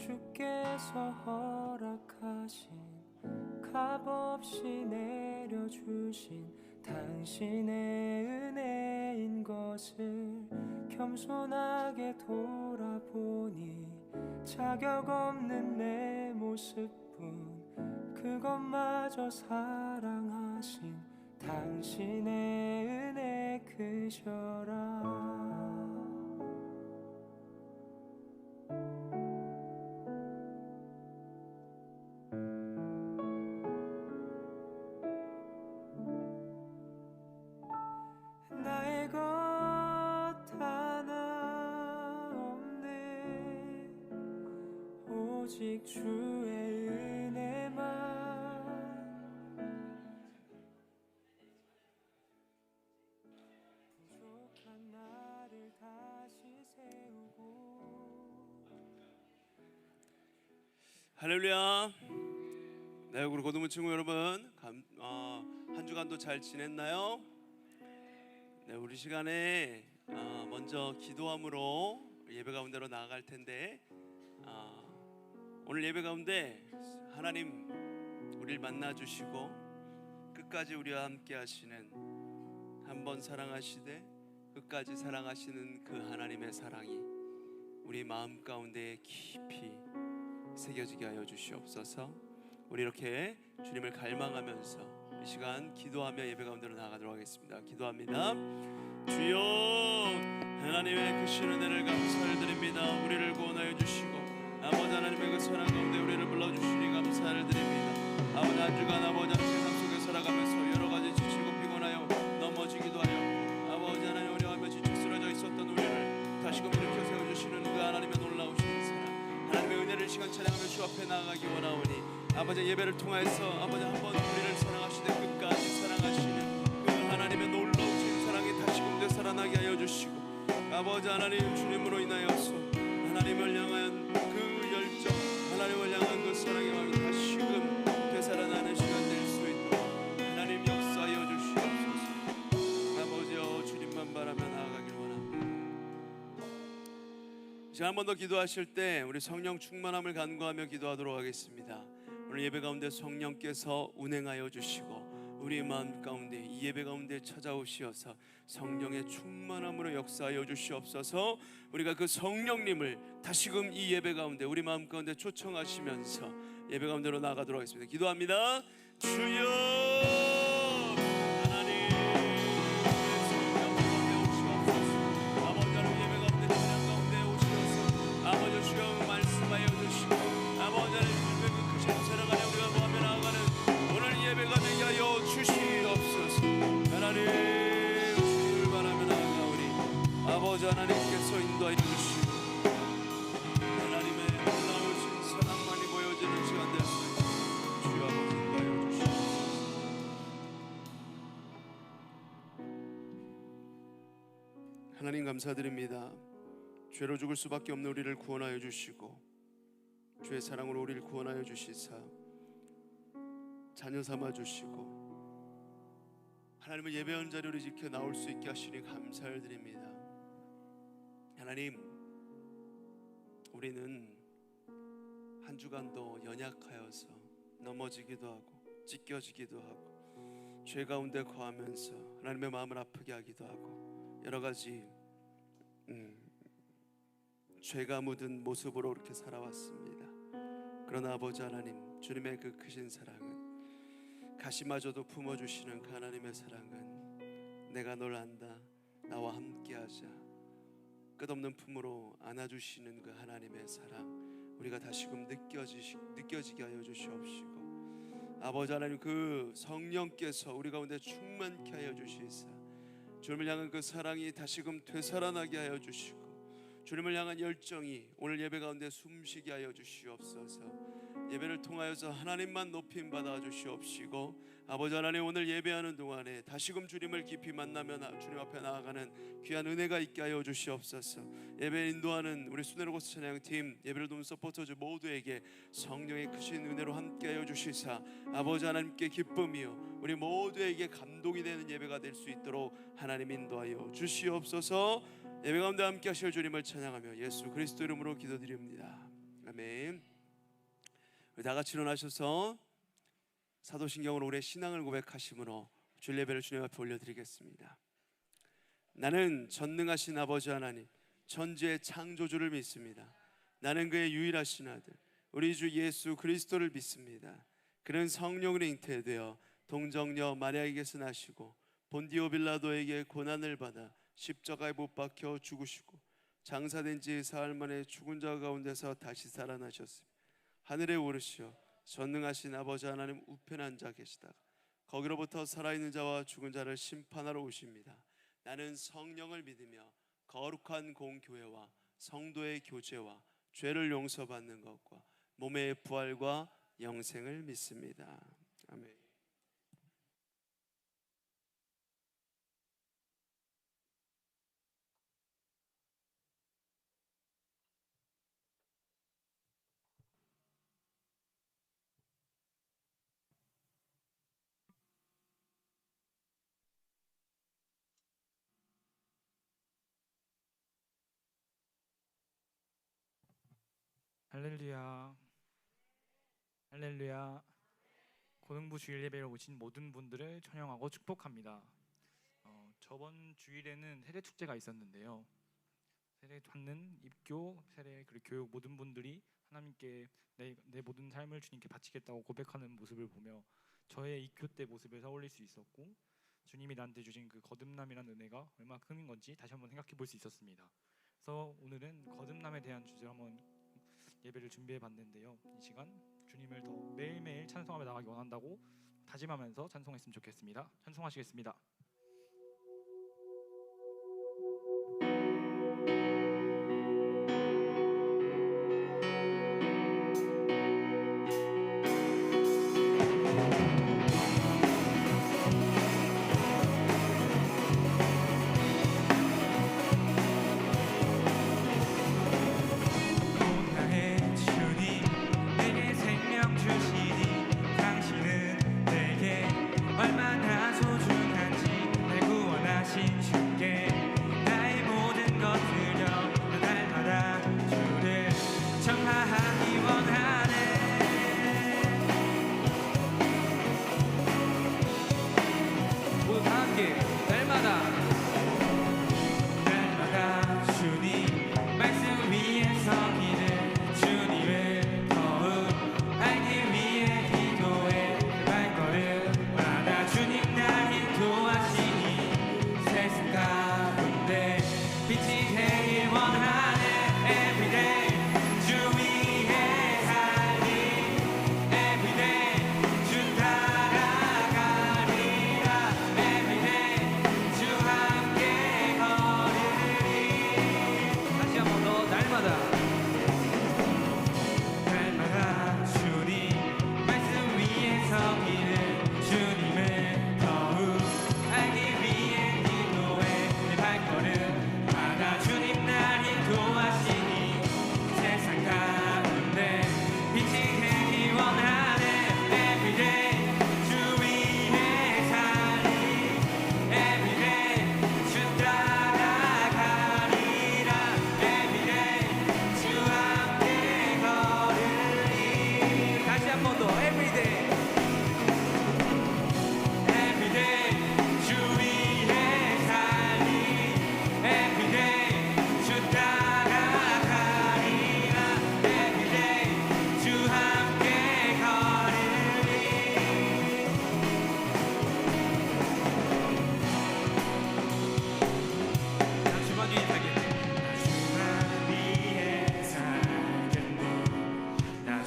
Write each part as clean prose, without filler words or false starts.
주께서 허락하신 값없이 내려주신 당신의 은혜인 것을 겸손하게 돌아보니 자격 없는 내 모습뿐 그것마저 사랑하신 당신의 은혜 크셔라. 나의 것 하나 없네. 오직 주의 은혜만. 부족한 나를 다시 세우고. 할렐루야. 네, 우리 고등부 친구 여러분, 한 주간도 잘 지냈나요? 네, 우리 시간에 먼저 기도함으로 예배 가운데로 나아갈 텐데, 오늘 예배 가운데 하나님 우리를 만나 주시고 끝까지 우리와 함께 하시는, 한 번 사랑하시되 끝까지 사랑하시는 그 하나님의 사랑이 우리 마음 가운데 깊이 새겨지게 하여 주시옵소서. 우리 이렇게 주님을 갈망하면서 이 시간 기도하며 예배 가운데로 나아가도록 하겠습니다. 기도합니다. 주여, 하나님의 크신 은혜를 감사를 드립니다. 우리를 구원하여 주시고 아버지 하나님의 그 사랑 가운데 우리를 불러주시니 감사를 드립니다. 아버지 한 주간 아버지 세상 속에 살아가면서 여러 가지 지치고 피곤하여 넘어지기도 하여 아버지 하나님 어려워하며 지쳐 쓰러져 있었던 우리를 다시금 일으켜 세워주시는 그 하나님의 놀라우신 사랑, 하나님의 은혜를 시간 찬양하며 주 앞에 나아가기 원하오니 아버지 예배를 통하여서 아버지 한번 우리를 사랑하시되 끝까지 사랑하시는 그 하나님의 놀라우신 사랑이 다시금 되살아나게 하여 주시고 아버지 하나님 주님으로 인하여서 하나님을 향한 그 열정, 하나님을 향한 그 사랑의 마음이 다시금 되살아나는 시간 될 수 있도록 하나님 역사하여 주시옵소서. 아버지여, 주님만 바라며 나아가길 원합니다. 이제 한 번 더 기도하실 때 우리 성령 충만함을 간구하며 기도하도록 하겠습니다. 오늘 예배 가운데 성령께서 운행하여 주시고 우리 마음 가운데 이 예배 가운데 찾아오시어서 성령의 충만함으로 역사하여 주시옵소서. 우리가 그 성령님을 다시금 이 예배 가운데 우리 마음 가운데 초청하시면서 예배 가운데로 나가도록 하겠습니다. 기도합니다. 주여, 하나님 성령 가운데 오시옵소서. 아버지 하나님 예배 가운데 찬양 가운데 오시어서 아버지 주여 말씀하여 주시고 아버지 하나님 그 크신 사랑 안에 우리가 모하며 나아가는 오늘 예배가 되게 하여 주시옵소서. 하나님 주님을 바라며 나아가오니 아버지 하나님께서 인도하여 주시고 하나님의 놀라우신 사랑만이 보여지는 시간 될 수 있도록 주여 아버지 인도하여 주시옵소서. 하나님 감사드립니다. 죄로 죽을 수밖에 없는 우리를 구원하여 주시고 주의 사랑으로 우리를 구원하여 주시사 자녀 삼아 주시고 하나님의 예배한 자리를 지켜 나올 수 있게 하시니 감사를 드립니다. 하나님, 우리는 한 주간도 연약하여서 넘어지기도 하고 찢겨지기도 하고 죄 가운데 거하면서 하나님의 마음을 아프게 하기도 하고 여러 가지 죄가 묻은 모습으로 이렇게 살아왔습니다. 그러나 아버지 하나님, 주님의 그 크신 사랑은, 가시마저도 품어주시는 그 하나님의 사랑은 내가 널 안다, 나와 함께하자, 끝없는 품으로 안아주시는 그 하나님의 사랑, 우리가 다시금 느껴지게 하여 주시옵시고 아버지 하나님, 그 성령께서 우리 가운데 충만케 하여 주시사 주님을 향한 그 사랑이 다시금 되살아나게 하여 주시고 주님을 향한 열정이 오늘 예배 가운데 숨쉬게 하여 주시옵소서. 예배를 통하여서 하나님만 높임 받아 주시옵시고 아버지 하나님, 오늘 예배하는 동안에 다시금 주님을 깊이 만나며 주님 앞에 나아가는 귀한 은혜가 있게 하여 주시옵소서. 예배 인도하는 우리 수네로고스 찬양팀, 예배를 돕는 서포터즈 모두에게 성령의 크신 은혜로 함께 하여 주시사 아버지 하나님께 기쁨이요 우리 모두에게 감동이 되는 예배가 될 수 있도록 하나님 인도하여 주시옵소서. 예배 가운데 함께 하실 주님을 찬양하며 예수 그리스도 이름으로 기도드립니다. 아멘. 우리 다 같이 일어나셔서 사도신경으로 우리의 신앙을 고백하심으로 주일 예배를 주님 앞에 올려드리겠습니다. 나는 전능하신 아버지 하나님, 천지의 창조주를 믿습니다. 나는 그의 유일하신 아들 우리 주 예수 그리스도를 믿습니다. 그는 성령으로 잉태되어 동정녀 마리아에게서 나시고 본디오 빌라도에게 고난을 받아 십자가에 못 박혀 죽으시고 장사된 지 사흘 만에 죽은 자 가운데서 다시 살아나셨으며 하늘에 오르시어 전능하신 아버지 하나님 우편에 앉아 계시다가 거기로부터 살아있는 자와 죽은 자를 심판하러 오십니다. 나는 성령을 믿으며 거룩한 공교회와 성도의 교제와 죄를 용서받는 것과 몸의 부활과 영생을 믿습니다. 아멘. 할렐루야, 할렐루야. 고등부 주일 예배에 오신 모든 분들을 찬양하고 축복합니다. 저번 주일에는 세례 축제가 있었는데요. 세례 받는 입교, 세례 그리고 교육 모든 분들이 하나님께 내 모든 삶을 주님께 바치겠다고 고백하는 모습을 보며 저의 입교 때 모습을 떠올릴 수 있었고, 주님이 나한테 주신 그 거듭남이라는 은혜가 얼마나 큰 건지 다시 한번 생각해 볼 수 있었습니다. 그래서 오늘은 거듭남에 대한 주제로 한번 예배를 준비해 봤는데요. 이 시간 주님을 더 매일매일 찬송하며 나가기 원한다고 다짐하면서 찬송했으면 좋겠습니다. 찬송하시겠습니다.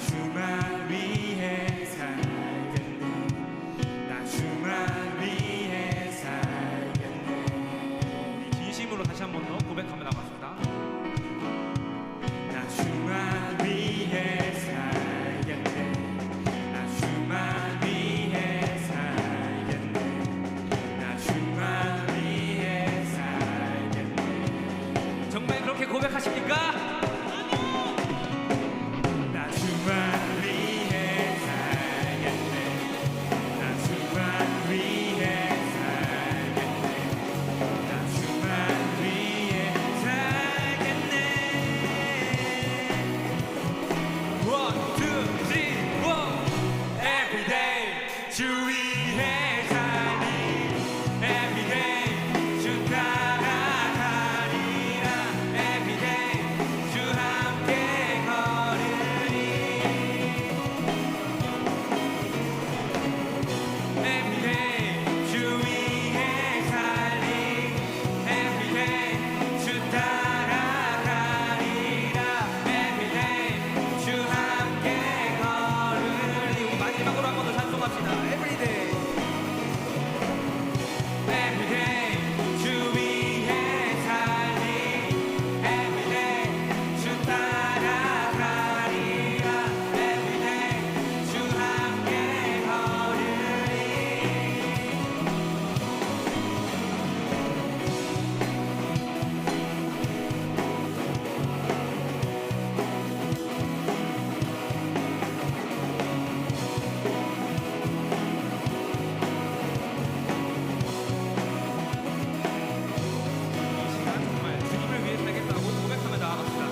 주만 위해 One, two, three, four. Everyday 주위에 살리 Everyday 주 따라가리라 Everyday 주 함께 걸으리 Everyday 주위에 살리 Everyday 주 따라가리라 Everyday 주 함께 걸으리 우리 마지막으로 한 번 더 찬송합시다 Everyday Everyday 주위에 살리 Everyday 주 따라가리라 Everyday 주 함께 걸으리 이 시간 정말 주님을 위해 살겠다고 고백하며 나아갑시다.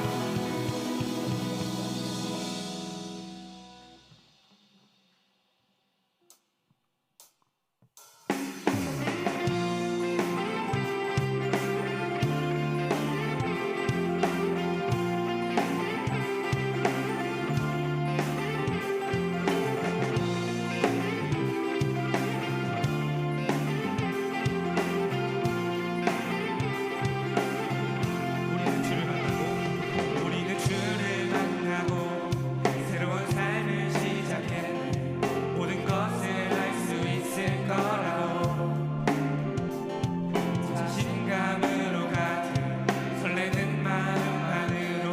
우리는 주를 만나고 새로운 삶을 시작했네 모든 것을 알 수 있을 거라고 자신감으로 가득 설레는 마음만으로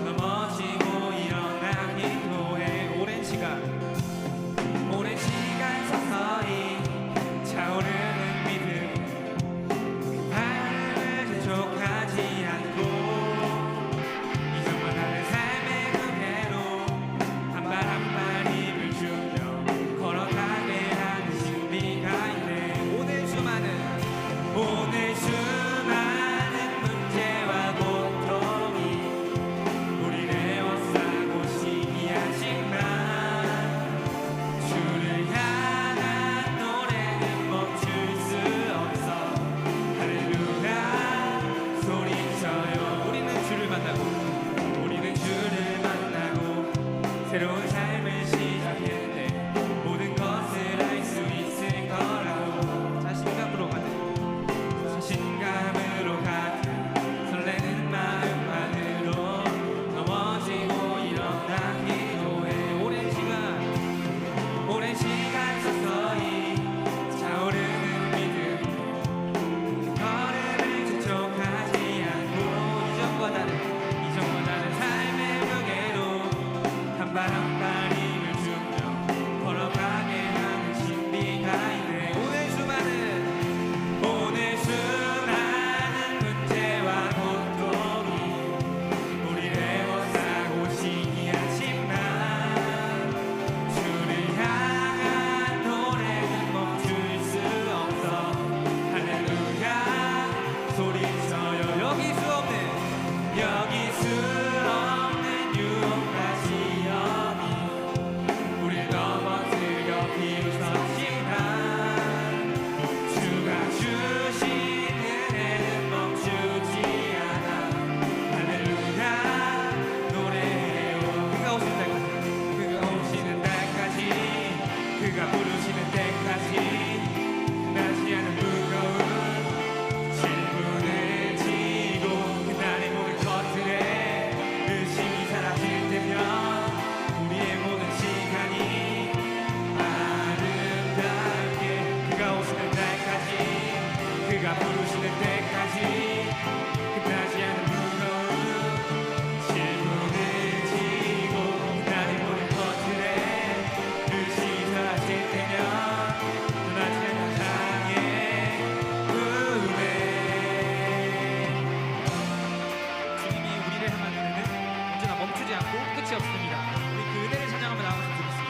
넘어지고 일어나기도 해 오랜 시간 서서히 차오르는 믿음 바람을 재촉하지 않고 이정만 하는 삶의 무게로 한 발 한 발 힘을 주며 걸어가게 하는 신비가 있네 오늘 수많은 문제와 고통이 우리를 에워싸고 시기하지만 주를 향한 노래는 멈출 수 없어 할렐루야 소리쳐요 우리는 주를 만나고 새로운 삶을 시작했네 모든 것을 알 수 있을 거라고 자신감으로 가득 설레는 마음만으로 넘어지고 일어나기도 해 오랜 시간 서서히 차오르는 믿음 걸음을 재촉하지 않고 이전과 다른 삶의 무게로 한 발 한 발 힘을 주며 걸어가게 하는 신비가 있네 오늘 수많은 문제와 고통이 우리를 에워싸고 시기하지만 주를 향한 노래는 멈출 수 없어 할렐루야 소리쳐요 여기 수 없는 유혹과 시험이 우릴 넘어뜨려 비웃었지만 주가 주신 은혜는 멈추지 않아 할렐루야 노래해요 그가 오시는 날까지 그가 부르시는 때까지 끝나지 않은 무거운 질문을 지고 그날의 모든 것들에 의심이 사라질 때면 우리의 모든 시간이 아름답게 그가 오시는 날까지 그가 부르시는 때까지 끝나지 않은 무거운 질문을 지고 그날의 모든 것들에 의심이 사라질 때면 떠나지 않는 사랑의 은혜 주님이 우리를 향한 은혜는 언제나 멈추지 않고 끝이 없습니다 우리 그 은혜를 찬양하며 나아갔으면 좋겠습니다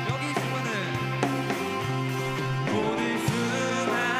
여기 있으면은 오늘 수많은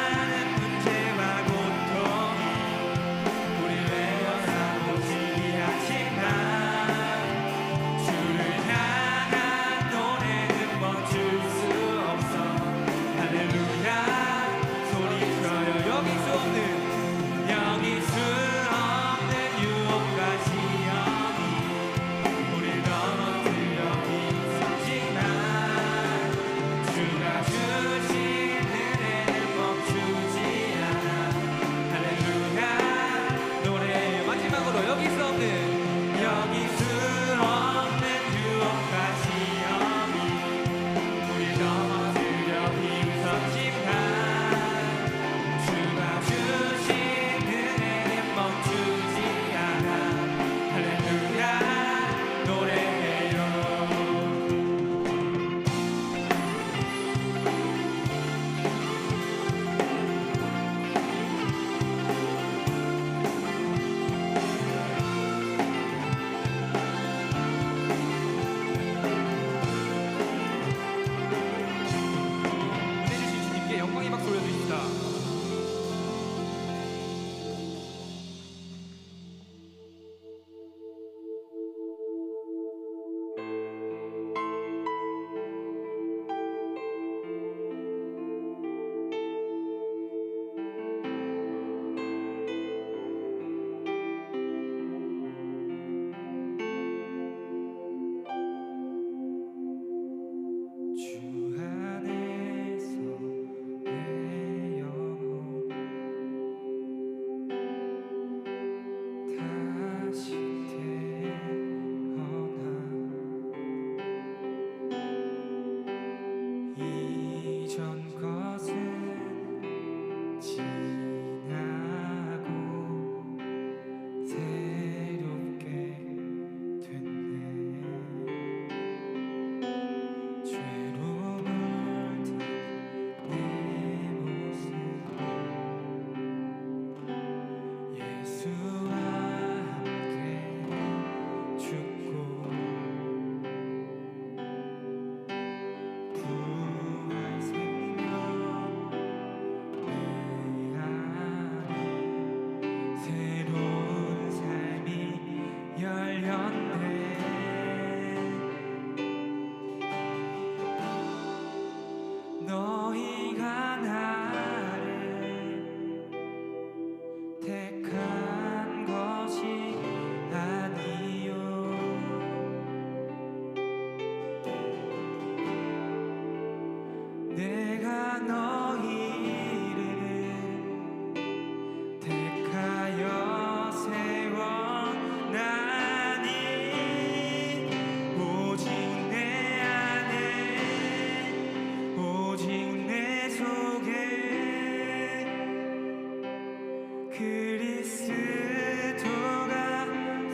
그리스도가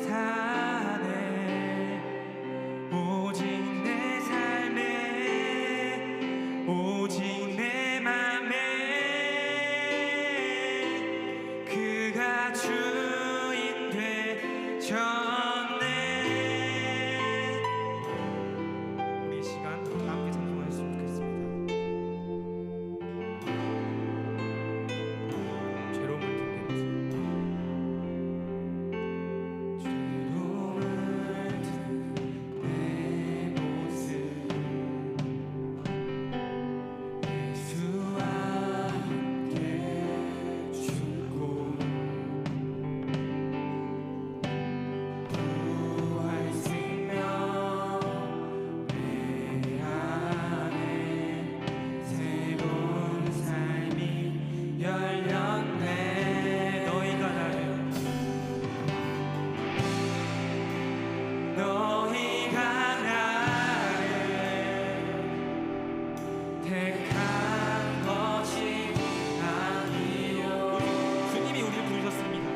사네 오직 내 삶에 오직 내 맘에 그가 주인 되셨네. 우리 이 시간 함께 찬송하셨으면 좋겠습니다. 죄로움을 든 내 모습 예수와 함께 죽고 부활 생명 내 안에 새로운 삶이 열렸네. 너희가 나를 택한 것이 아니요. 주님이 우리를 부르셨습니다.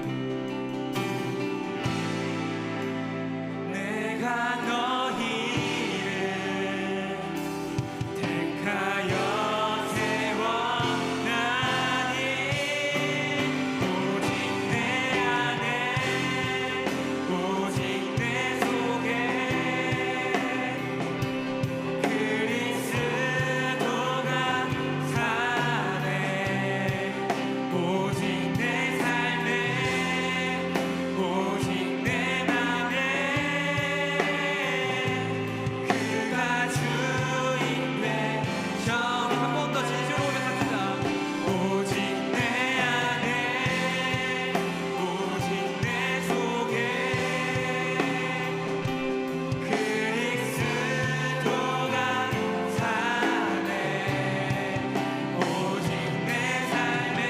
내가 너희를 택하여 세웠나니 오직 내 안에 오직 내 속에 그리스도가 사네 오직 내 삶에 오직 내 맘에 그가 주인 되셔. 한 번 더 진심으로 고백합니다. 오직 내 안에 오직 내 속에 그리스도가 사네 오직 내 삶에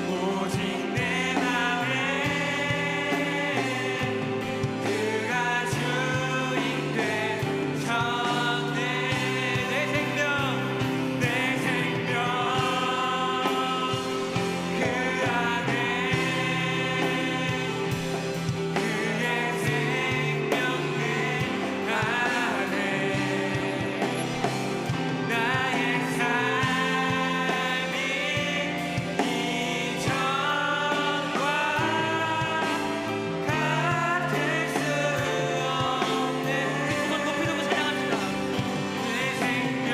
오직 내 맘에 그가 주인 되셨네. 내 생명 그 안에 그의 생명 그 안에 나의 삶이 이전과 같을 수 없네. 손 높이 들고 찬양합니다. 내 생명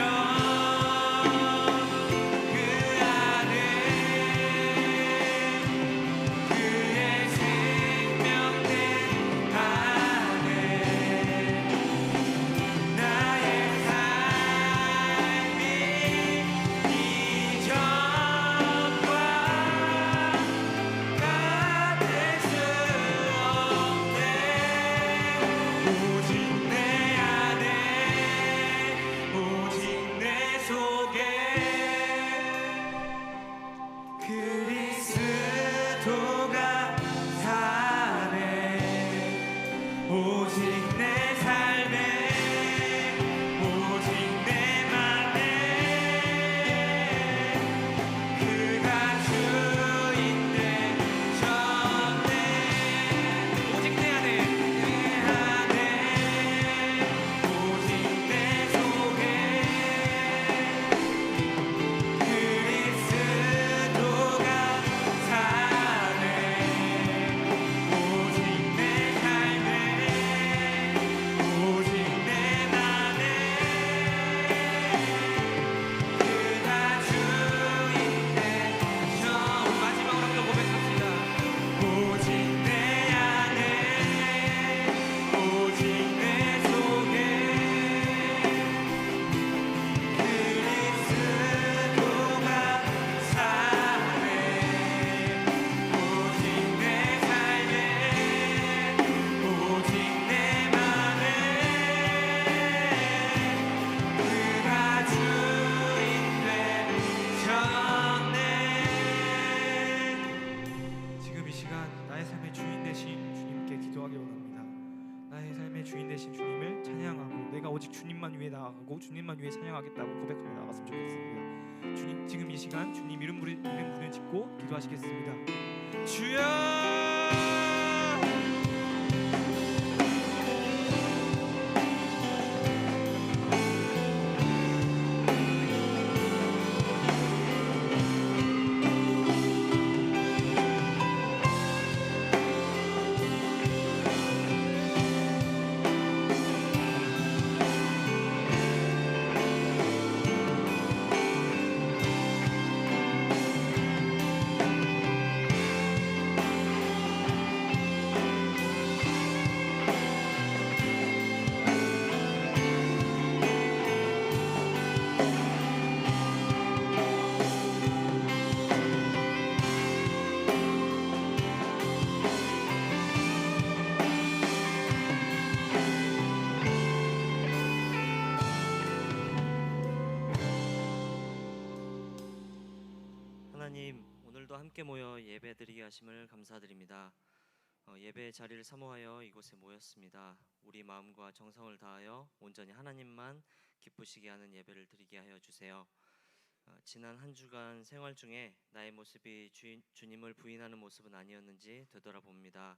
그 안에 그의 생명 내 안에 나의 삶이 이전과 같을 수 없네. 오직 내 안에 오직 내 속에 그리스도가 사네 오직 내 삶에 오직 내 맘에 그가 주인 되셨네. 오직 내 안에 오직 내 속에 그리스도가 사네 오직 내 삶에 오직 내 맘에 그가 주인 되셔. 마지막으로 한번 고백합시다. 오직 내 안에 오직 내 속에 그리스도가 사네 오직 내 삶에 오직 내 맘에 그가 주인 되셨네. 지금 이 시간 나의 삶의 주인 되신 주님께 기도하기 원합니다. 나의 삶의 주인 되신 주님을 찬양하고 내가 오직 주님만 위해 나아가고 주님만 위해 찬양하겠다고 고백하며 나갔으면 좋겠습니다. 주님, 지금 이 시간 주님 이름 부르는 짓고 기도하시겠습니다. 주여. 하나님, 오늘도 함께 모여 예배드리게 하심을 감사드립니다. 예배의 자리를 사모하여 이곳에 모였습니다. 우리 마음과 정성을 다하여 온전히 하나님만 기쁘시게 하는 예배를 드리게 하여 주세요. 지난 한 주간 생활 중에 나의 모습이 주님을 부인하는 모습은 아니었는지 되돌아봅니다.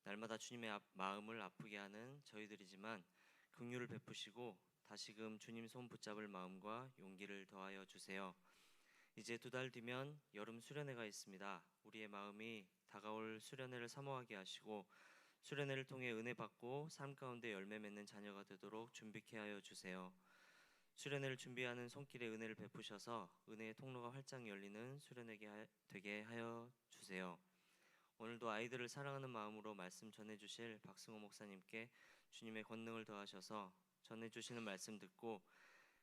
날마다 주님의 마음을 아프게 하는 저희들이지만 긍휼을 베푸시고 다시금 주님 손 붙잡을 마음과 용기를 더하여 주세요. 이제 2달 뒤면 여름 수련회가 있습니다. 우리의 마음이 다가올 수련회를 사모하게 하시고 수련회를 통해 은혜 받고 삶 가운데 열매 맺는 자녀가 되도록 준비케 하여 주세요. 수련회를 준비하는 손길에 은혜를 베푸셔서 은혜의 통로가 활짝 열리는 수련회 되게 하여 주세요. 오늘도 아이들을 사랑하는 마음으로 말씀 전해주실 박승호 목사님께 주님의 권능을 더하셔서 전해주시는 말씀 듣고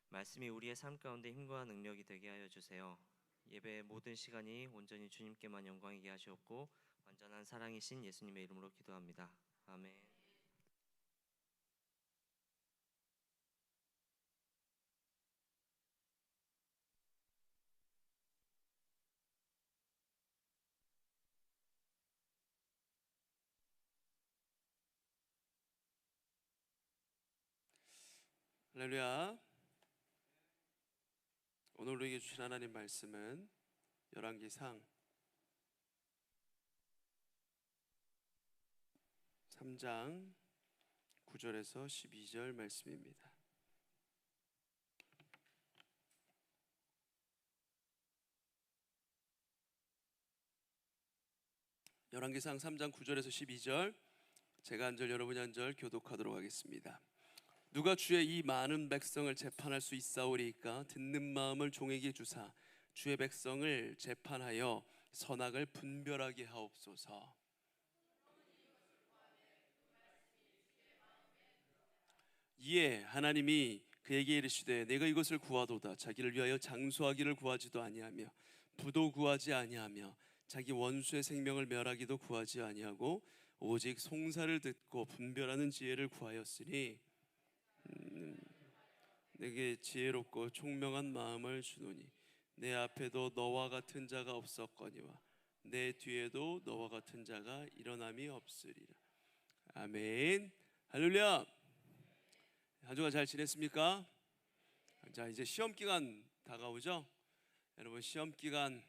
말씀이 우리의 삶 가운데 힘과 능력이 되게 하여 주세요. 예배의 모든 시간이 온전히 주님께만 영광이게 하시옵고 완전한 사랑이신 예수님의 이름으로 기도합니다. 아멘. 할렐루야. 오늘 우리에게 주신 하나님 말씀은 열왕기상 3장 9절에서 12절 말씀입니다. 열왕기상 3장 9절에서 12절, 제가 한 절 여러분이 한 절 교독하도록 하겠습니다. 누가 주의 이 많은 백성을 재판할 수 있사오리이까? 듣는 마음을 종에게 주사 주의 백성을 재판하여 선악을 분별하게 하옵소서. 이에 하나님이 그에게 이르시되 내가 이것을 구하도다. 자기를 위하여 장수하기를 구하지도 아니하며 부도 구하지 아니하며 자기 원수의 생명을 멸하기도 구하지 아니하고 오직 송사를 듣고 분별하는 지혜를 구하였으니 내게 지혜롭고 총명한 마음을 주노니 내 앞에도 너와 같은 자가 없었거니와 내 뒤에도 너와 같은 자가 일어남이 없으리라. 아멘. 할렐루야. 한 주간 잘 지냈습니까? 자, 이제 시험 기간 다가오죠. 여러분 시험 기간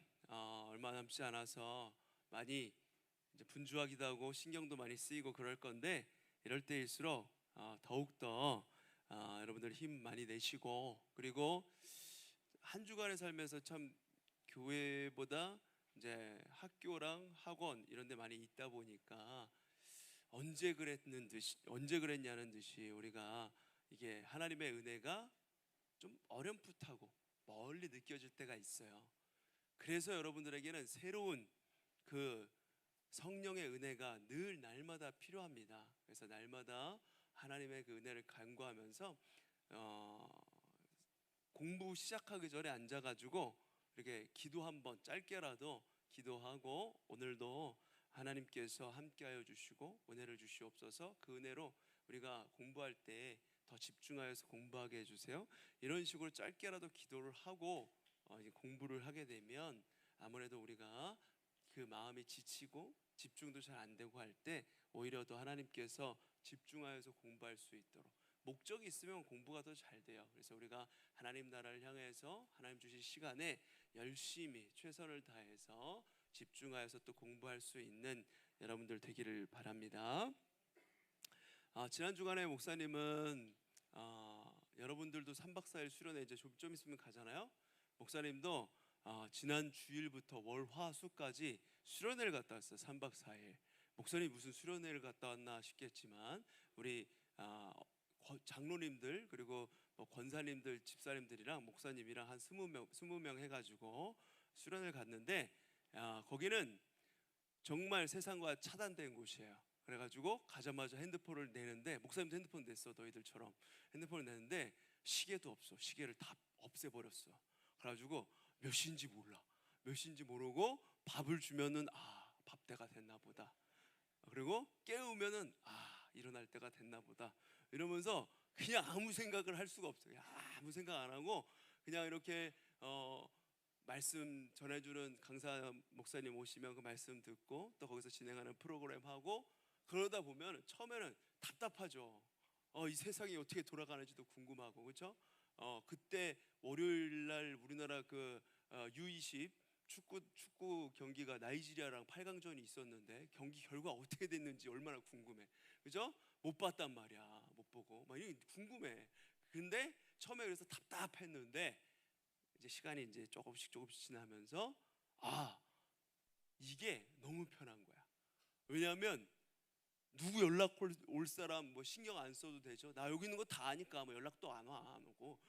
얼마 남지 않아서 많이 이제 분주하기도 하고 신경도 많이 쓰이고 그럴 건데, 이럴 때일수록 더욱더 여러분들 힘 많이 내시고, 그리고 한 주간의 삶에서 참 교회보다 이제 학교랑 학원 이런 데 많이 있다 보니까 언제 그랬냐는 듯이 우리가 이게 하나님의 은혜가 좀 어렴풋하고 멀리 느껴질 때가 있어요. 그래서 여러분들에게는 새로운 그 성령의 은혜가 늘 날마다 필요합니다. 그래서 날마다 하나님의 그 은혜를 간구하면서 공부 시작하기 전에 앉아가지고 이렇게 기도 한번 짧게라도 기도하고, 오늘도 하나님께서 함께하여 주시고 은혜를 주시옵소서, 그 은혜로 우리가 공부할 때 더 집중하여서 공부하게 해주세요. 이런 식으로 짧게라도 기도를 하고 공부를 하게 되면 아무래도 우리가 그 마음이 지치고 집중도 잘 안 되고 할 때 오히려 더 하나님께서 집중하여서 공부할 수 있도록, 목적이 있으면 공부가 더 잘 돼요. 그래서 우리가 하나님 나라를 향해서 하나님 주신 시간에 열심히 최선을 다해서 집중하여서 또 공부할 수 있는 여러분들 되기를 바랍니다. 지난 주간에 목사님은 여러분들도 3박 4일 수련회 이제 좀 있으면 가잖아요. 목사님도 지난 주일부터 월, 화, 수까지 수련회를 갔다 왔어요. 3박 4일. 목사님 무슨 수련회를 갔다 왔나 싶겠지만 우리 장로님들 그리고 권사님들, 집사님들이랑 목사님이랑 한 20명 해가지고 수련회를 갔는데 거기는 정말 세상과 차단된 곳이에요. 그래가지고 가자마자 핸드폰을 내는데 목사님도 핸드폰 냈어. 너희들처럼 핸드폰을 내는데 시계도 없어. 시계를 다 없애버렸어. 그래가지고 몇 시인지 몰라. 몇 시인지 모르고 밥을 주면은 밥 때가 됐나 보다. 그리고 깨우면은 일어날 때가 됐나 보다. 이러면서 그냥 아무 생각을 할 수가 없어요. 아무 생각 안 하고 그냥 이렇게 말씀 전해주는 강사 목사님 오시면 그 말씀 듣고 또 거기서 진행하는 프로그램 하고 그러다 보면 처음에는 답답하죠. 이 세상이 어떻게 돌아가는지도 궁금하고 그렇죠? 그때 월요일 날 우리나라 그 U20 축구 경기가 나이지리아랑 8강전이 있었는데 경기 결과 어떻게 됐는지 얼마나 궁금해. 그죠? 못 봤단 말이야. 못 보고 막 이게 궁금해. 근데 처음에 그래서 답답했는데 이제 시간이 이제 조금씩 지나면서 이게 너무 편한 거야. 왜냐하면 누구 연락 올 사람 뭐 신경 안 써도 되죠. 나 여기 있는 거 다 아니까 뭐 연락도 안 오고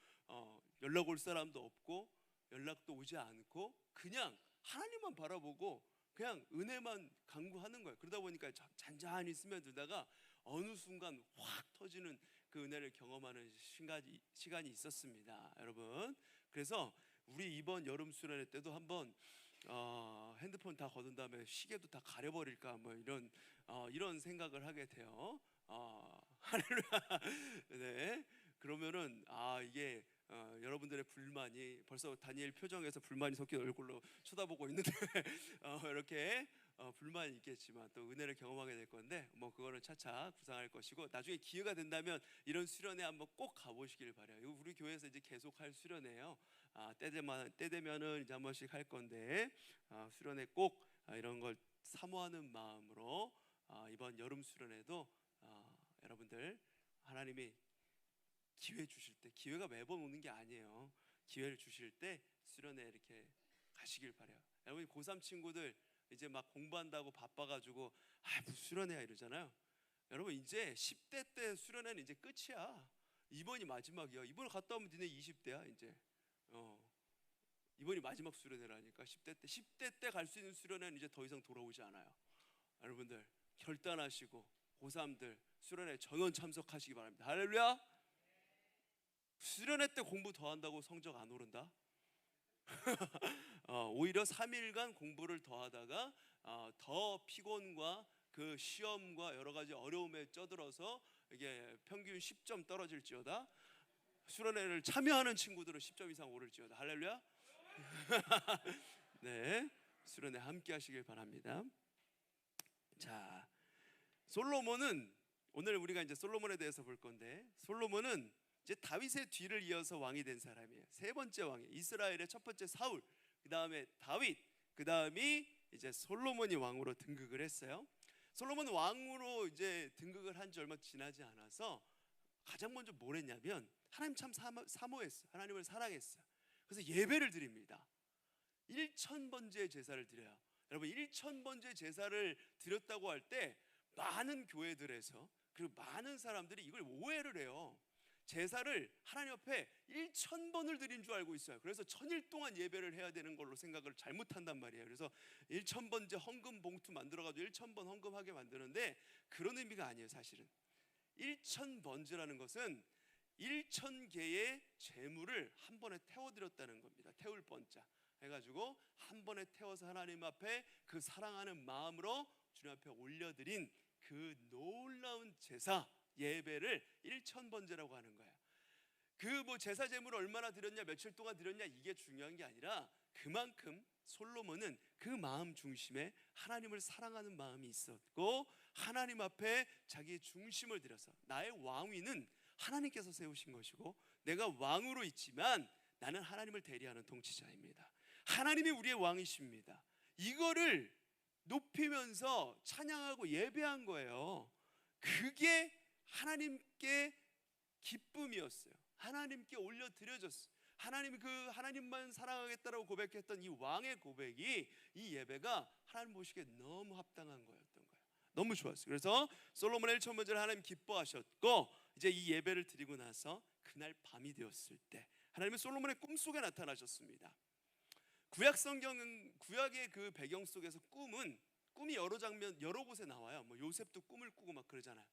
연락 올 사람도 없고 연락도 오지 않고 그냥 하나님만 바라보고 그냥 은혜만 간구하는 거예요. 그러다 보니까 잔잔히 스며들다가 어느 순간 확 터지는 그 은혜를 경험하는 시간이 있었습니다, 여러분. 그래서 우리 이번 여름 수련회 때도 한번 핸드폰 다 거둔 다음에 시계도 다 가려버릴까 뭐 이런 생각을 하게 돼요. 할렐루야. 네. 그러면은 이게 여러분들의 불만이 벌써 다니엘 표정에서 불만이 섞인 얼굴로 쳐다보고 있는데 이렇게 불만이 있겠지만 또 은혜를 경험하게 될 건데 뭐 그거는 차차 구상할 것이고 나중에 기회가 된다면 이런 수련회 한번 꼭 가보시길 바라요. 우리 교회에서 이제 계속 할 수련회예요. 때 되면은 이제 한 번씩 할 건데 수련회 꼭 이런 걸 사모하는 마음으로 이번 여름 수련회도 여러분들 하나님이 기회 주실 때 기회가 매번 오는 게 아니에요. 기회를 주실 때 수련회 이렇게 가시길 바라요. 여러분 고3 친구들 이제 막 공부한다고 바빠가지고 무슨 수련회야 이러잖아요. 여러분 이제 10대 때 수련회는 이제 끝이야. 이번이 마지막이야. 이번에 갔다 오면 니네 20대야 이제. 이번이 마지막 수련회라니까. 10대 때 갈 수 있는 수련회는 이제 더 이상 돌아오지 않아요. 여러분들 결단하시고 고3들 수련회 전원 참석하시기 바랍니다. 할렐루야. 수련회 때 공부 더 한다고 성적 안 오른다? 오히려 3일간 공부를 더 하다가 더 피곤과 그 시험과 여러 가지 어려움에 쩌들어서 이게 평균 10점 떨어질지어다. 수련회를 참여하는 친구들은 10점 이상 오를지어다. 할렐루야. 네, 수련회 함께 하시길 바랍니다. 자, 솔로몬은 오늘 우리가 이제 솔로몬에 대해서 볼 건데 솔로몬은 이제 다윗의 뒤를 이어서 왕이 된 사람이에요. 세 번째 왕이에요. 이스라엘의 첫 번째 사울, 그 다음에 다윗, 그 다음이 이제 솔로몬이 왕으로 등극을 했어요. 솔로몬 왕으로 이제 등극을 한 지 얼마 지나지 않아서 가장 먼저 뭘 했냐면 하나님 참 사모했어요. 하나님을 사랑했어요. 그래서 예배를 드립니다. 1000번째 제사를 드려요. 여러분 1000번째 제사를 드렸다고 할 때 많은 교회들에서 그리고 많은 사람들이 이걸 오해를 해요. 제사를 하나님 앞에 1000번을 드린 줄 알고 있어요. 그래서 1000일 동안 예배를 해야 되는 걸로 생각을 잘못한단 말이에요. 그래서 1000번째 헌금 봉투 만들어가지고 1000번 헌금하게 만드는데 그런 의미가 아니에요. 사실은 1000번째라는 것은 1000개의 재물을 한 번에 태워드렸다는 겁니다. 태울 번자 해가지고 한 번에 태워서 하나님 앞에 그 사랑하는 마음으로 주님 앞에 올려드린 그 놀라운 제사 예배를 1000번제라고 하는 거예요. 그 뭐 제사 제물을 얼마나 드렸냐 며칠 동안 드렸냐 이게 중요한 게 아니라 그만큼 솔로몬은 그 마음 중심에 하나님을 사랑하는 마음이 있었고 하나님 앞에 자기의 중심을 들여서 나의 왕위는 하나님께서 세우신 것이고 내가 왕으로 있지만 나는 하나님을 대리하는 통치자입니다. 하나님이 우리의 왕이십니다. 이거를 높이면서 찬양하고 예배한 거예요. 그게 하나님께 기쁨이었어요. 하나님께 올려드려졌어요. 하나님이 그 하나님만 사랑하겠다라고 고백했던 이 왕의 고백이, 이 예배가 하나님 보시기에 너무 합당한 거였던 거예요. 너무 좋았어요. 그래서 솔로몬의 1,000번제를 하나님 기뻐하셨고, 이제 이 예배를 드리고 나서 그날 밤이 되었을 때 하나님은 솔로몬의 꿈속에 나타나셨습니다. 구약 성경은, 구약의 그 배경 속에서 꿈이 여러 장면, 여러 곳에 나와요. 뭐 요셉도 꿈을 꾸고 막 그러잖아요.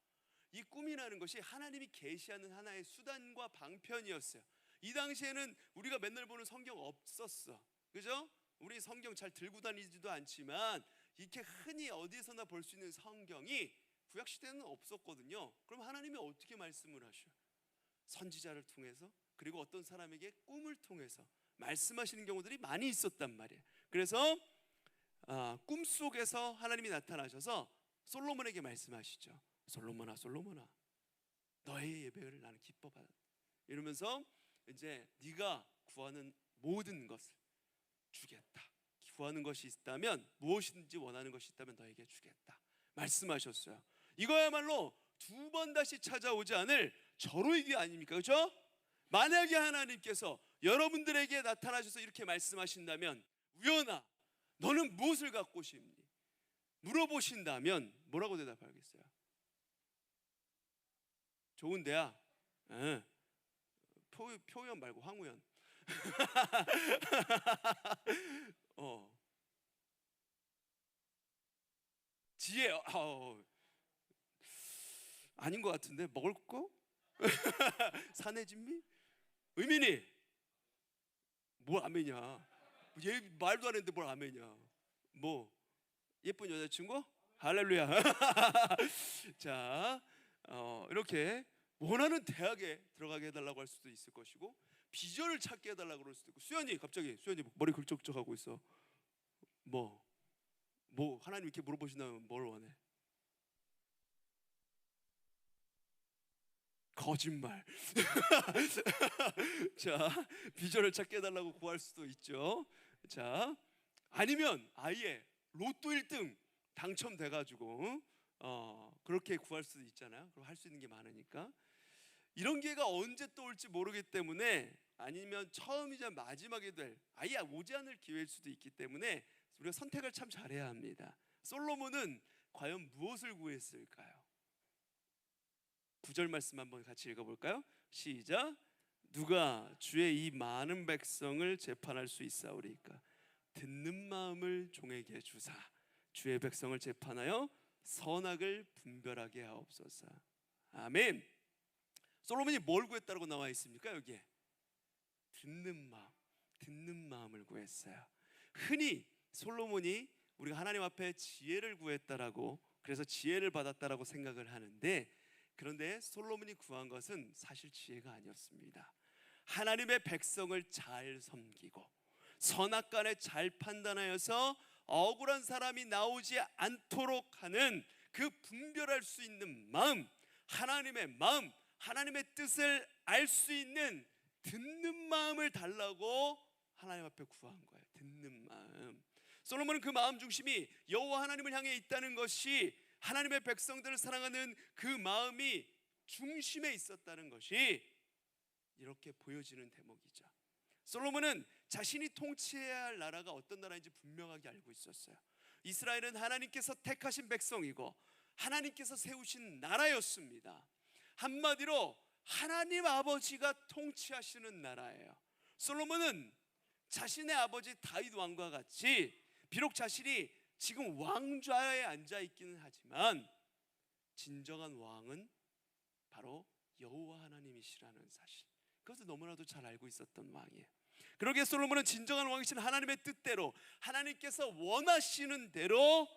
이 꿈이라는 것이 하나님이 계시하는 하나의 수단과 방편이었어요. 이 당시에는 우리가 맨날 보는 성경 없었어, 그죠? 우리 성경 잘 들고 다니지도 않지만 이렇게 흔히 어디서나 볼 수 있는 성경이 구약 시대는 없었거든요. 그럼 하나님이 어떻게 말씀을 하셔요? 선지자를 통해서, 그리고 어떤 사람에게 꿈을 통해서 말씀하시는 경우들이 많이 있었단 말이에요. 그래서 꿈속에서 하나님이 나타나셔서 솔로몬에게 말씀하시죠. 솔로몬아, 솔로몬아, 너의 예배를 나는 기뻐받았다. 이러면서 이제 네가 구하는 모든 것을 주겠다. 구하는 것이 있다면, 무엇이든지 원하는 것이 있다면 너에게 주겠다 말씀하셨어요. 이거야말로 두 번 다시 찾아오지 않을 절호이기 아닙니까? 그렇죠? 만약에 하나님께서 여러분들에게 나타나셔서 이렇게 말씀하신다면, 우연아 너는 무엇을 갖고 싶니? 물어보신다면 뭐라고 대답하겠어요? 좋은데야. 표현 말고 황우연. 지혜. 아닌 것 같은데. 먹을 거? 사내 진미? 의민이 뭘 아메냐? 얘 말도 안 했는데 뭘 아메냐? 뭐 예쁜 여자친구? 할렐루야. 자, 이렇게 원하는 대학에 들어가게 해달라고 할 수도 있을 것이고, 비전을 찾게 해달라고 그럴 수도 있고. 수연이 갑자기, 수연이 머리 긁적적하고 있어. 뭐 하나님 이렇게 물어보신다면 뭘 원해? 거짓말. 자, 비전을 찾게 해달라고 구할 수도 있죠. 자, 아니면 아예 로또 1등 당첨돼가지고 그렇게 구할 수도 있잖아요. 그럼 할 수 있는 게 많으니까. 이런 기회가 언제 또 올지 모르기 때문에, 아니면 처음이자 마지막이 될, 아예 오지 않을 기회일 수도 있기 때문에 우리가 선택을 참 잘해야 합니다. 솔로몬은 과연 무엇을 구했을까요? 9절 말씀 한번 같이 읽어볼까요? 시작. 누가 주의 이 많은 백성을 재판할 수 있사오리까? 듣는 마음을 종에게 주사 주의 백성을 재판하여 선악을 분별하게 하옵소서. 아멘. 솔로몬이 뭘 구했다고 나와 있습니까? 여기에 듣는 마음을 구했어요. 흔히 솔로몬이 우리가 하나님 앞에 지혜를 구했다라고, 그래서 지혜를 받았다라고 생각을 하는데, 그런데 솔로몬이 구한 것은 사실 지혜가 아니었습니다. 하나님의 백성을 잘 섬기고 선악간에 잘 판단하여서 억울한 사람이 나오지 않도록 하는 그 분별할 수 있는 마음, 하나님의 마음, 하나님의 뜻을 알 수 있는 듣는 마음을 달라고 하나님 앞에 구한 거예요. 듣는 마음. 솔로몬은 그 마음 중심이 여호와 하나님을 향해 있다는 것이, 하나님의 백성들을 사랑하는 그 마음이 중심에 있었다는 것이 이렇게 보여지는 대목이죠. 솔로몬은 자신이 통치해야 할 나라가 어떤 나라인지 분명하게 알고 있었어요. 이스라엘은 하나님께서 택하신 백성이고 하나님께서 세우신 나라였습니다. 한마디로 하나님 아버지가 통치하시는 나라예요. 솔로몬은 자신의 아버지 다윗 왕과 같이 비록 자신이 지금 왕좌에 앉아 있기는 하지만 진정한 왕은 바로 여호와 하나님이시라는 사실, 그것을 너무나도 잘 알고 있었던 왕이에요. 그러기에 솔로몬은 진정한 왕이신 하나님의 뜻대로, 하나님께서 원하시는 대로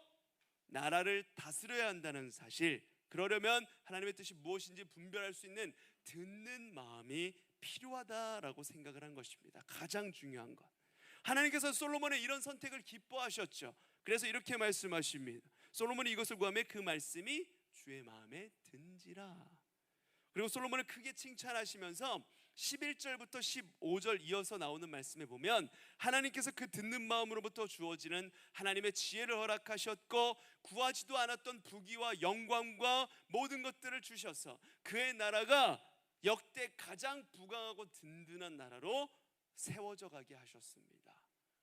나라를 다스려야 한다는 사실, 그러려면 하나님의 뜻이 무엇인지 분별할 수 있는 듣는 마음이 필요하다라고 생각을 한 것입니다. 가장 중요한 것. 하나님께서 솔로몬의 이런 선택을 기뻐하셨죠. 그래서 이렇게 말씀하십니다. 솔로몬이 이것을 구하며 그 말씀이 주의 마음에 든지라. 그리고 솔로몬을 크게 칭찬하시면서 11절부터 15절 이어서 나오는 말씀에 보면 하나님께서 그 듣는 마음으로부터 주어지는 하나님의 지혜를 허락하셨고 구하지도 않았던 부귀와 영광과 모든 것들을 주셔서 그의 나라가 역대 가장 부강하고 든든한 나라로 세워져 가게 하셨습니다.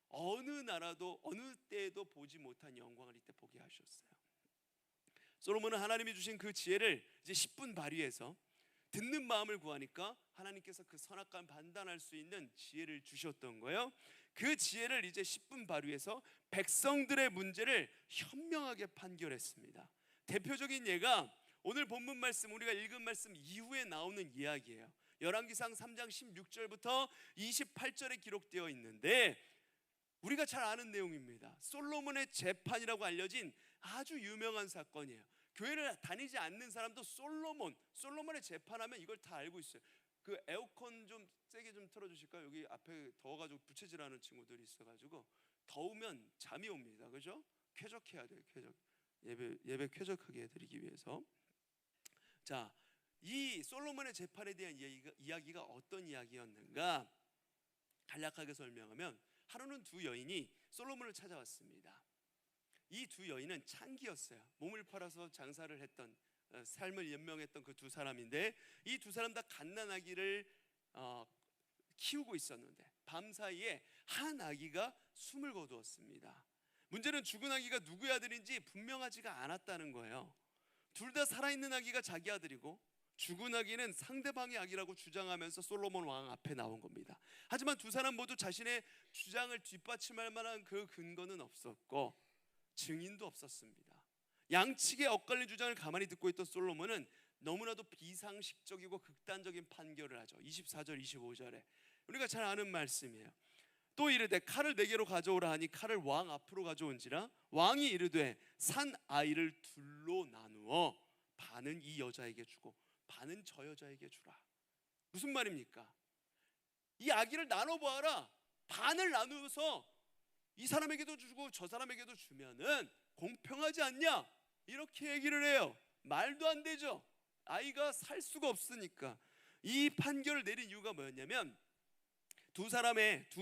어느 나라도 어느 때에도 보지 못한 영광을 이때 보게 하셨어요. 솔로몬은 하나님이 주신 그 지혜를 이제 10분 발휘해서 듣는 마음을 구하니까 하나님께서 그 선악과를 판단할 수 있는 지혜를 주셨던 거예요. 그 지혜를 이제 10분 발휘해서 백성들의 문제를 현명하게 판결했습니다. 대표적인 예가 오늘 본문 말씀, 우리가 읽은 말씀 이후에 나오는 이야기예요. 열왕기상 3장 16절부터 28절에 기록되어 있는데 우리가 잘 아는 내용입니다. 솔로몬의 재판이라고 알려진 아주 유명한 사건이에요. 교회를 다니지 않는 사람도 솔로몬의 재판하면 이걸 다 알고 있어요. 그 에어컨 좀 세게 좀 틀어주실까요? 여기 앞에 더워가지고 부채질하는 친구들이 있어가지고 더우면 잠이 옵니다. 그죠? 쾌적해야 돼요. 예배 쾌적하게 해드리기 위해서. 자, 이 솔로몬의 재판에 대한 이야기가 어떤 이야기였는가? 간략하게 설명하면 하루는 두 여인이 솔로몬을 찾아왔습니다. 이 두 여인은 창기였어요. 몸을 팔아서 장사를 했던, 삶을 연명했던 그 두 사람인데 이 두 사람 다 갓난아기를 키우고 있었는데 밤사이에 한 아기가 숨을 거두었습니다. 문제는 죽은 아기가 누구의 아들인지 분명하지가 않았다는 거예요. 둘 다 살아있는 아기가 자기 아들이고 죽은 아기는 상대방의 아기라고 주장하면서 솔로몬 왕 앞에 나온 겁니다. 하지만 두 사람 모두 자신의 주장을 뒷받침할 만한 그 근거는 없었고 증인도 없었습니다. 양측의 엇갈린 주장을 가만히 듣고 있던 솔로몬은 너무나도 비상식적이고 극단적인 판결을 하죠. 24절 25절에 우리가 잘 아는 말씀이에요. 또 이르되 칼을 네 개로 가져오라 하니 칼을 왕 앞으로 가져온지라 왕이 이르되 산 아이를 둘로 나누어 반은 이 여자에게 주고 반은 저 여자에게 주라. 무슨 말입니까? 이 아기를 나눠보아라. 반을 나누어서 이 사람에게도 주고 저 사람에게도 주면은 공평하지 않냐? 이렇게 얘기를 해요. 말도 안 되죠. 아이가 살 수가 없으니까. 이 판결을 내린 이유가 뭐였냐면 두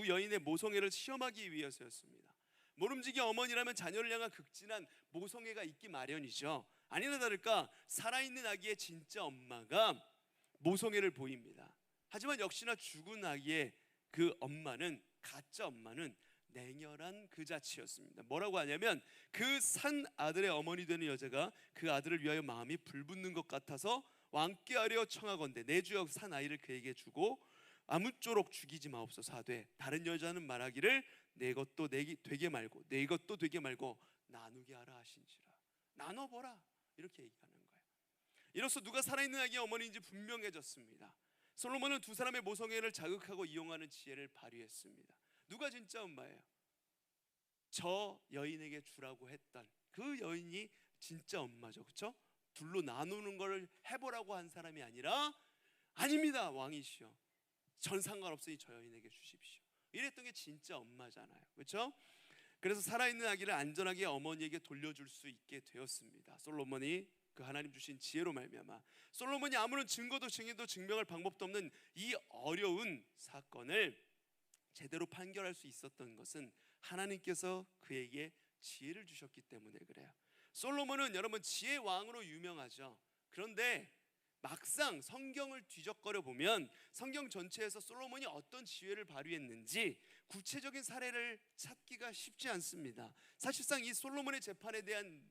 여인의 모성애를 시험하기 위해서였습니다. 모름지기 어머니라면 자녀를 향한 극진한 모성애가 있기 마련이죠. 아니나 다를까 살아있는 아기의 진짜 엄마가 모성애를 보입니다. 하지만 역시나 죽은 아기의 그 엄마는, 가짜 엄마는 냉혈한 그 자체였습니다. 뭐라고 하냐면 그 산 아들의 어머니 되는 여자가 그 아들을 위하여 마음이 불붙는 것 같아서 왕께 하려 청하건대 내 주여 산 아이를 그에게 주고 아무쪼록 죽이지 마옵소서 하되 다른 여자는 말하기를 내 것도 되게 말고 내 것도 되게 말고 나누게 하라 하신지라. 나눠보라 이렇게 얘기하는 거예요. 이로써 누가 살아있는 아기의 어머니인지 분명해졌습니다. 솔로몬은 두 사람의 모성애를 자극하고 이용하는 지혜를 발휘했습니다. 누가 진짜 엄마예요? 저 여인에게 주라고 했던 그 여인이 진짜 엄마죠. 그렇죠? 둘로 나누는 걸 해보라고 한 사람이 아니라 아닙니다 왕이시여 전 상관없으니 저 여인에게 주십시오 이랬던 게 진짜 엄마잖아요. 그렇죠? 그래서 살아있는 아기를 안전하게 어머니에게 돌려줄 수 있게 되었습니다. 솔로몬이 그 하나님 주신 지혜로 말미암아 솔로몬이 아무런 증거도 증인도 증명할 방법도 없는 이 어려운 사건을 제대로 판결할 수 있었던 것은 하나님께서 그에게 지혜를 주셨기 때문에 그래요. 솔로몬은 여러분 지혜의 왕으로 유명하죠. 그런데 막상 성경을 뒤적거려 보면 성경 전체에서 솔로몬이 어떤 지혜를 발휘했는지 구체적인 사례를 찾기가 쉽지 않습니다. 사실상 이 솔로몬의 재판에 대한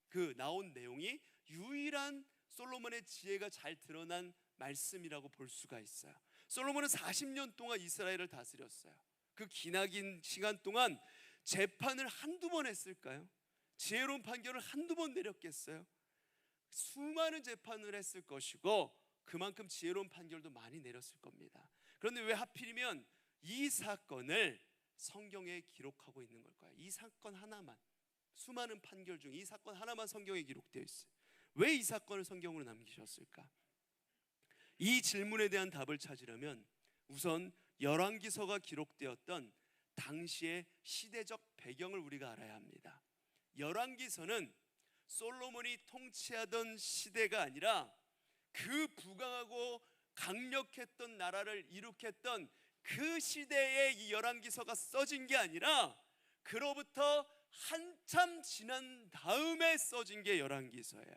그 나온 내용이 유일한 솔로몬의 지혜가 잘 드러난 말씀이라고 볼 수가 있어요. 솔로몬은 40년 동안 이스라엘을 다스렸어요. 그 기나긴 시간 동안 재판을 한두 번 했을까요? 지혜로운 판결을 한두 번 내렸겠어요? 수많은 재판을 했을 것이고 그만큼 지혜로운 판결도 많이 내렸을 겁니다. 그런데 왜 하필이면 이 사건을 성경에 기록하고 있는 걸까요? 이 사건 하나만, 수많은 판결 중 이 사건 하나만 성경에 기록되어 있어요. 왜 이 사건을 성경으로 남기셨을까? 이 질문에 대한 답을 찾으려면 우선 열왕기서가 기록되었던 당시의 시대적 배경을 우리가 알아야 합니다. 열왕기서는 솔로몬이 통치하던 시대가 아니라 그 부강하고 강력했던 나라를 이룩했던 그 시대에 이 열왕기서가 써진 게 아니라 그로부터 한참 지난 다음에 써진 게 열왕기서예요.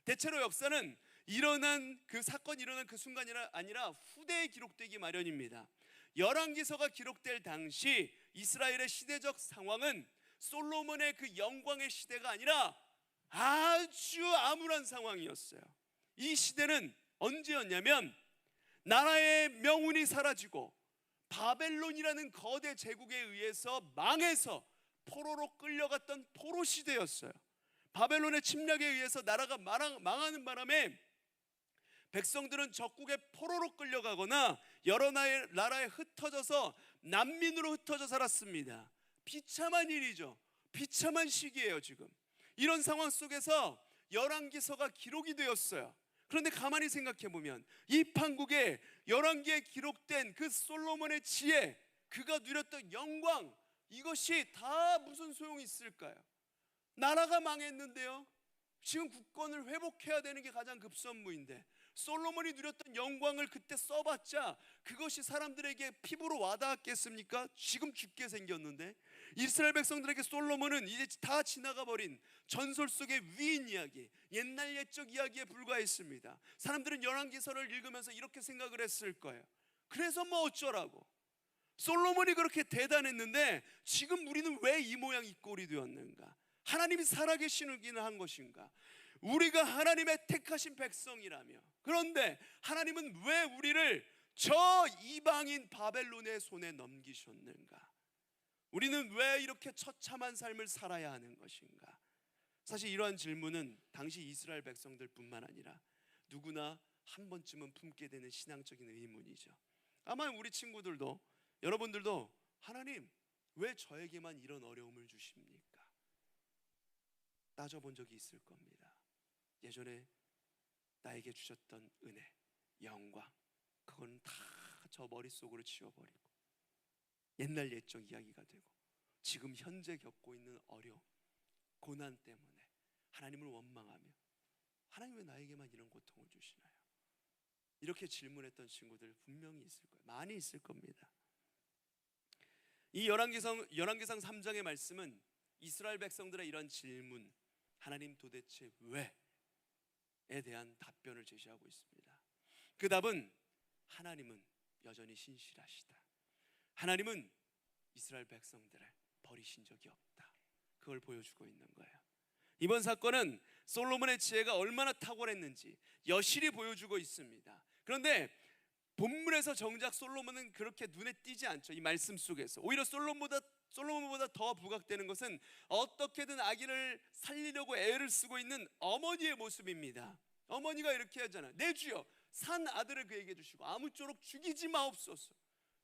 대체로 역사는 일어난 그 사건이 일어난 그 순간이 아니라 후대에 기록되기 마련입니다. 열왕기서가 기록될 당시 이스라엘의 시대적 상황은 솔로몬의 그 영광의 시대가 아니라 아주 암울한 상황이었어요. 이 시대는 언제였냐면 나라의 명운이 사라지고 바벨론이라는 거대 제국에 의해서 망해서 포로로 끌려갔던 포로 시대였어요. 바벨론의 침략에 의해서 나라가 망하는 바람에 백성들은 적국의 포로로 끌려가거나 여러 나라에 흩어져서 난민으로 흩어져 살았습니다. 비참한 일이죠. 비참한 시기예요. 지금 이런 상황 속에서 열왕기서가 기록이 되었어요. 그런데 가만히 생각해 보면 이 판국에 열왕기에 기록된 그 솔로몬의 지혜, 그가 누렸던 영광, 이것이 다 무슨 소용이 있을까요? 나라가 망했는데요, 지금 국권을 회복해야 되는 게 가장 급선무인데 솔로몬이 누렸던 영광을 그때 써봤자 그것이 사람들에게 피부로 와닿았겠습니까? 지금 죽게 생겼는데. 이스라엘 백성들에게 솔로몬은 이제 다 지나가 버린 전설 속의 위인 이야기, 옛날 옛적 이야기에 불과했습니다. 사람들은 열왕기서를 읽으면서 이렇게 생각을 했을 거예요. 그래서 뭐 어쩌라고, 솔로몬이 그렇게 대단했는데 지금 우리는 왜 이 모양 이 꼴이 되었는가? 하나님이 살아계시기는 한 것인가? 우리가 하나님의 택하신 백성이라며, 그런데 하나님은 왜 우리를 저 이방인 바벨론의 손에 넘기셨는가? 우리는 왜 이렇게 처참한 삶을 살아야 하는 것인가? 사실 이러한 질문은 당시 이스라엘 백성들 뿐만 아니라 누구나 한 번쯤은 품게 되는 신앙적인 의문이죠. 아마 우리 친구들도, 여러분들도 하나님 왜 저에게만 이런 어려움을 주십니까? 따져본 적이 있을 겁니다. 예전에 나에게 주셨던 은혜, 영광, 그건 다 저 머릿속으로 지워버리고 옛날 옛적 이야기가 되고 지금 현재 겪고 있는 어려움, 고난 때문에 하나님을 원망하며 하나님 왜 나에게만 이런 고통을 주시나요? 이렇게 질문했던 친구들 분명히 있을 거예요. 많이 있을 겁니다. 이 열왕기상 3장의 말씀은 이스라엘 백성들의 이런 질문, 하나님 도대체 왜에 대한 답변을 제시하고 있습니다. 그 답은 하나님은 여전히 신실하시다. 하나님은 이스라엘 백성들을 버리신 적이 없다. 그걸 보여주고 있는 거예요. 이번 사건은 솔로몬의 지혜가 얼마나 탁월했는지 여실히 보여주고 있습니다. 그런데 본문에서 정작 솔로몬은 그렇게 눈에 띄지 않죠. 이 말씀 속에서 오히려 솔로몬보다 더 부각되는 것은 어떻게든 아기를 살리려고 애를 쓰고 있는 어머니의 모습입니다. 어머니가 이렇게 하잖아요. 내 주여, 산 아들을 그에게 주시고 아무쪼록 죽이지 마옵소서.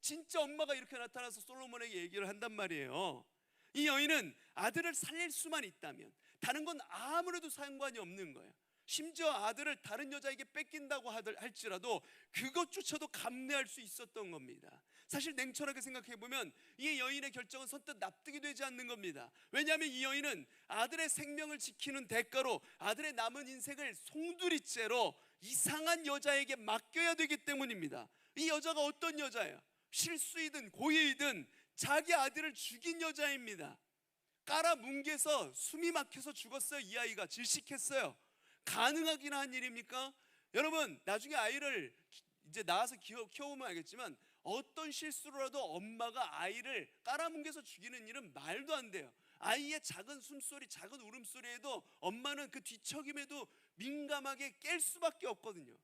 진짜 엄마가 이렇게 나타나서 솔로몬에게 얘기를 한단 말이에요. 이 여인은 아들을 살릴 수만 있다면 다른 건 아무래도 상관이 없는 거예요. 심지어 아들을 다른 여자에게 뺏긴다고 할지라도 그것조차도 감내할 수 있었던 겁니다. 사실 냉철하게 생각해보면 이 여인의 결정은 선뜻 납득이 되지 않는 겁니다. 왜냐하면 이 여인은 아들의 생명을 지키는 대가로 아들의 남은 인생을 송두리째로 이상한 여자에게 맡겨야 되기 때문입니다. 이 여자가 어떤 여자예요? 실수이든 고의이든 자기 아들을 죽인 여자입니다. 깔아뭉개서 숨이 막혀서 죽었어요. 이 아이가 질식했어요. 가능하긴 한 일입니까? 여러분, 나중에 아이를 이제 낳아서 키워보면 알겠지만 어떤 실수로라도 엄마가 아이를 깔아뭉개서 죽이는 일은 말도 안 돼요. 아이의 작은 숨소리, 작은 울음소리에도 엄마는 그 뒤척임에도 민감하게 깰 수밖에 없거든요.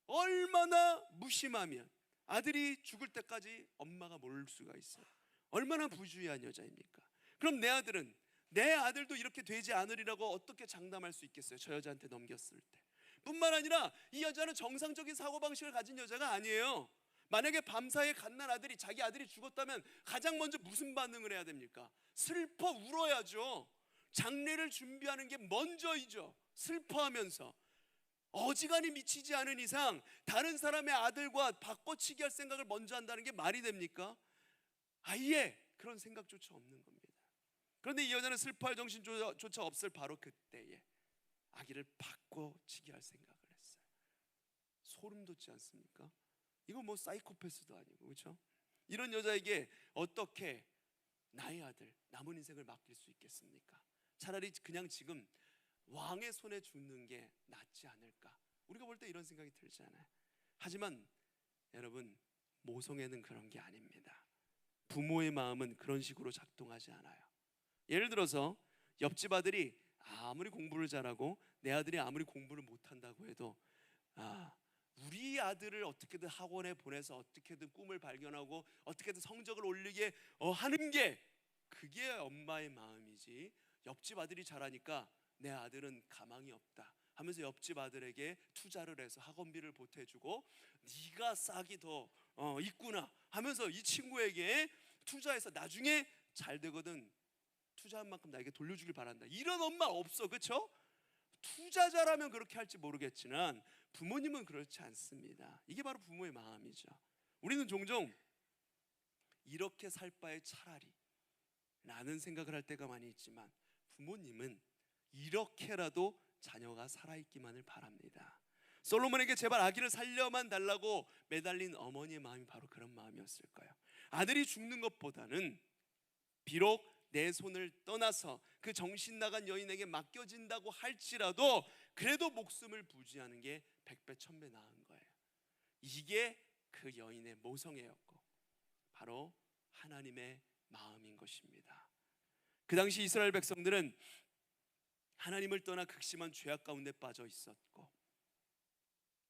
얼마나 무심하면 아들이 죽을 때까지 엄마가 모를 수가 있어요. 얼마나 부주의한 여자입니까? 그럼 내 아들도 이렇게 되지 않으리라고 어떻게 장담할 수 있겠어요? 저 여자한테 넘겼을 때. 뿐만 아니라 이 여자는 정상적인 사고방식을 가진 여자가 아니에요. 만약에 밤사이에 갓난 아들이, 자기 아들이 죽었다면 가장 먼저 무슨 반응을 해야 됩니까? 슬퍼 울어야죠. 장례를 준비하는 게 먼저이죠. 슬퍼하면서. 어지간히 미치지 않은 이상 다른 사람의 아들과 바꿔치기 할 생각을 먼저 한다는 게 말이 됩니까? 아예 그런 생각조차 없는 겁니다. 그런데 이 여자는 슬퍼할 정신조차 없을 바로 그때에 아기를 바꿔치기 할 생각을 했어요. 소름 돋지 않습니까? 이거 뭐 사이코패스도 아니고, 그렇죠? 이런 여자에게 어떻게 나의 아들, 남은 인생을 맡길 수 있겠습니까? 차라리 그냥 지금 왕의 손에 죽는 게 낫지 않을까? 우리가 볼 때 이런 생각이 들잖아요. 하지만 여러분, 모성애는 그런 게 아닙니다. 부모의 마음은 그런 식으로 작동하지 않아요. 예를 들어서 옆집 아들이 아무리 공부를 잘하고 내 아들이 아무리 공부를 못한다고 해도 우리 아들을 어떻게든 학원에 보내서 어떻게든 꿈을 발견하고 어떻게든 성적을 올리게 하는 게 그게 엄마의 마음이지, 옆집 아들이 잘하니까 내 아들은 가망이 없다 하면서 옆집 아들에게 투자를 해서 학원비를 보태주고 네가 싹이 더 있구나 하면서 이 친구에게 투자해서 나중에 잘 되거든 투자한 만큼 나에게 돌려주길 바란다, 이런 엄마 없어, 그렇죠? 투자자라면 그렇게 할지 모르겠지만 부모님은 그렇지 않습니다. 이게 바로 부모의 마음이죠. 우리는 종종 이렇게 살 바에 차라리 라는 생각을 할 때가 많이 있지만 부모님은 이렇게라도 자녀가 살아있기만을 바랍니다. 솔로몬에게 제발 아기를 살려만 달라고 매달린 어머니의 마음이 바로 그런 마음이었을 거예요. 아들이 죽는 것보다는 비록 내 손을 떠나서 그 정신 나간 여인에게 맡겨진다고 할지라도 그래도 목숨을 부지하는 게 100배 1000배 나은 거예요. 이게 그 여인의 모성애였고 바로 하나님의 마음인 것입니다. 그 당시 이스라엘 백성들은 하나님을 떠나 극심한 죄악 가운데 빠져 있었고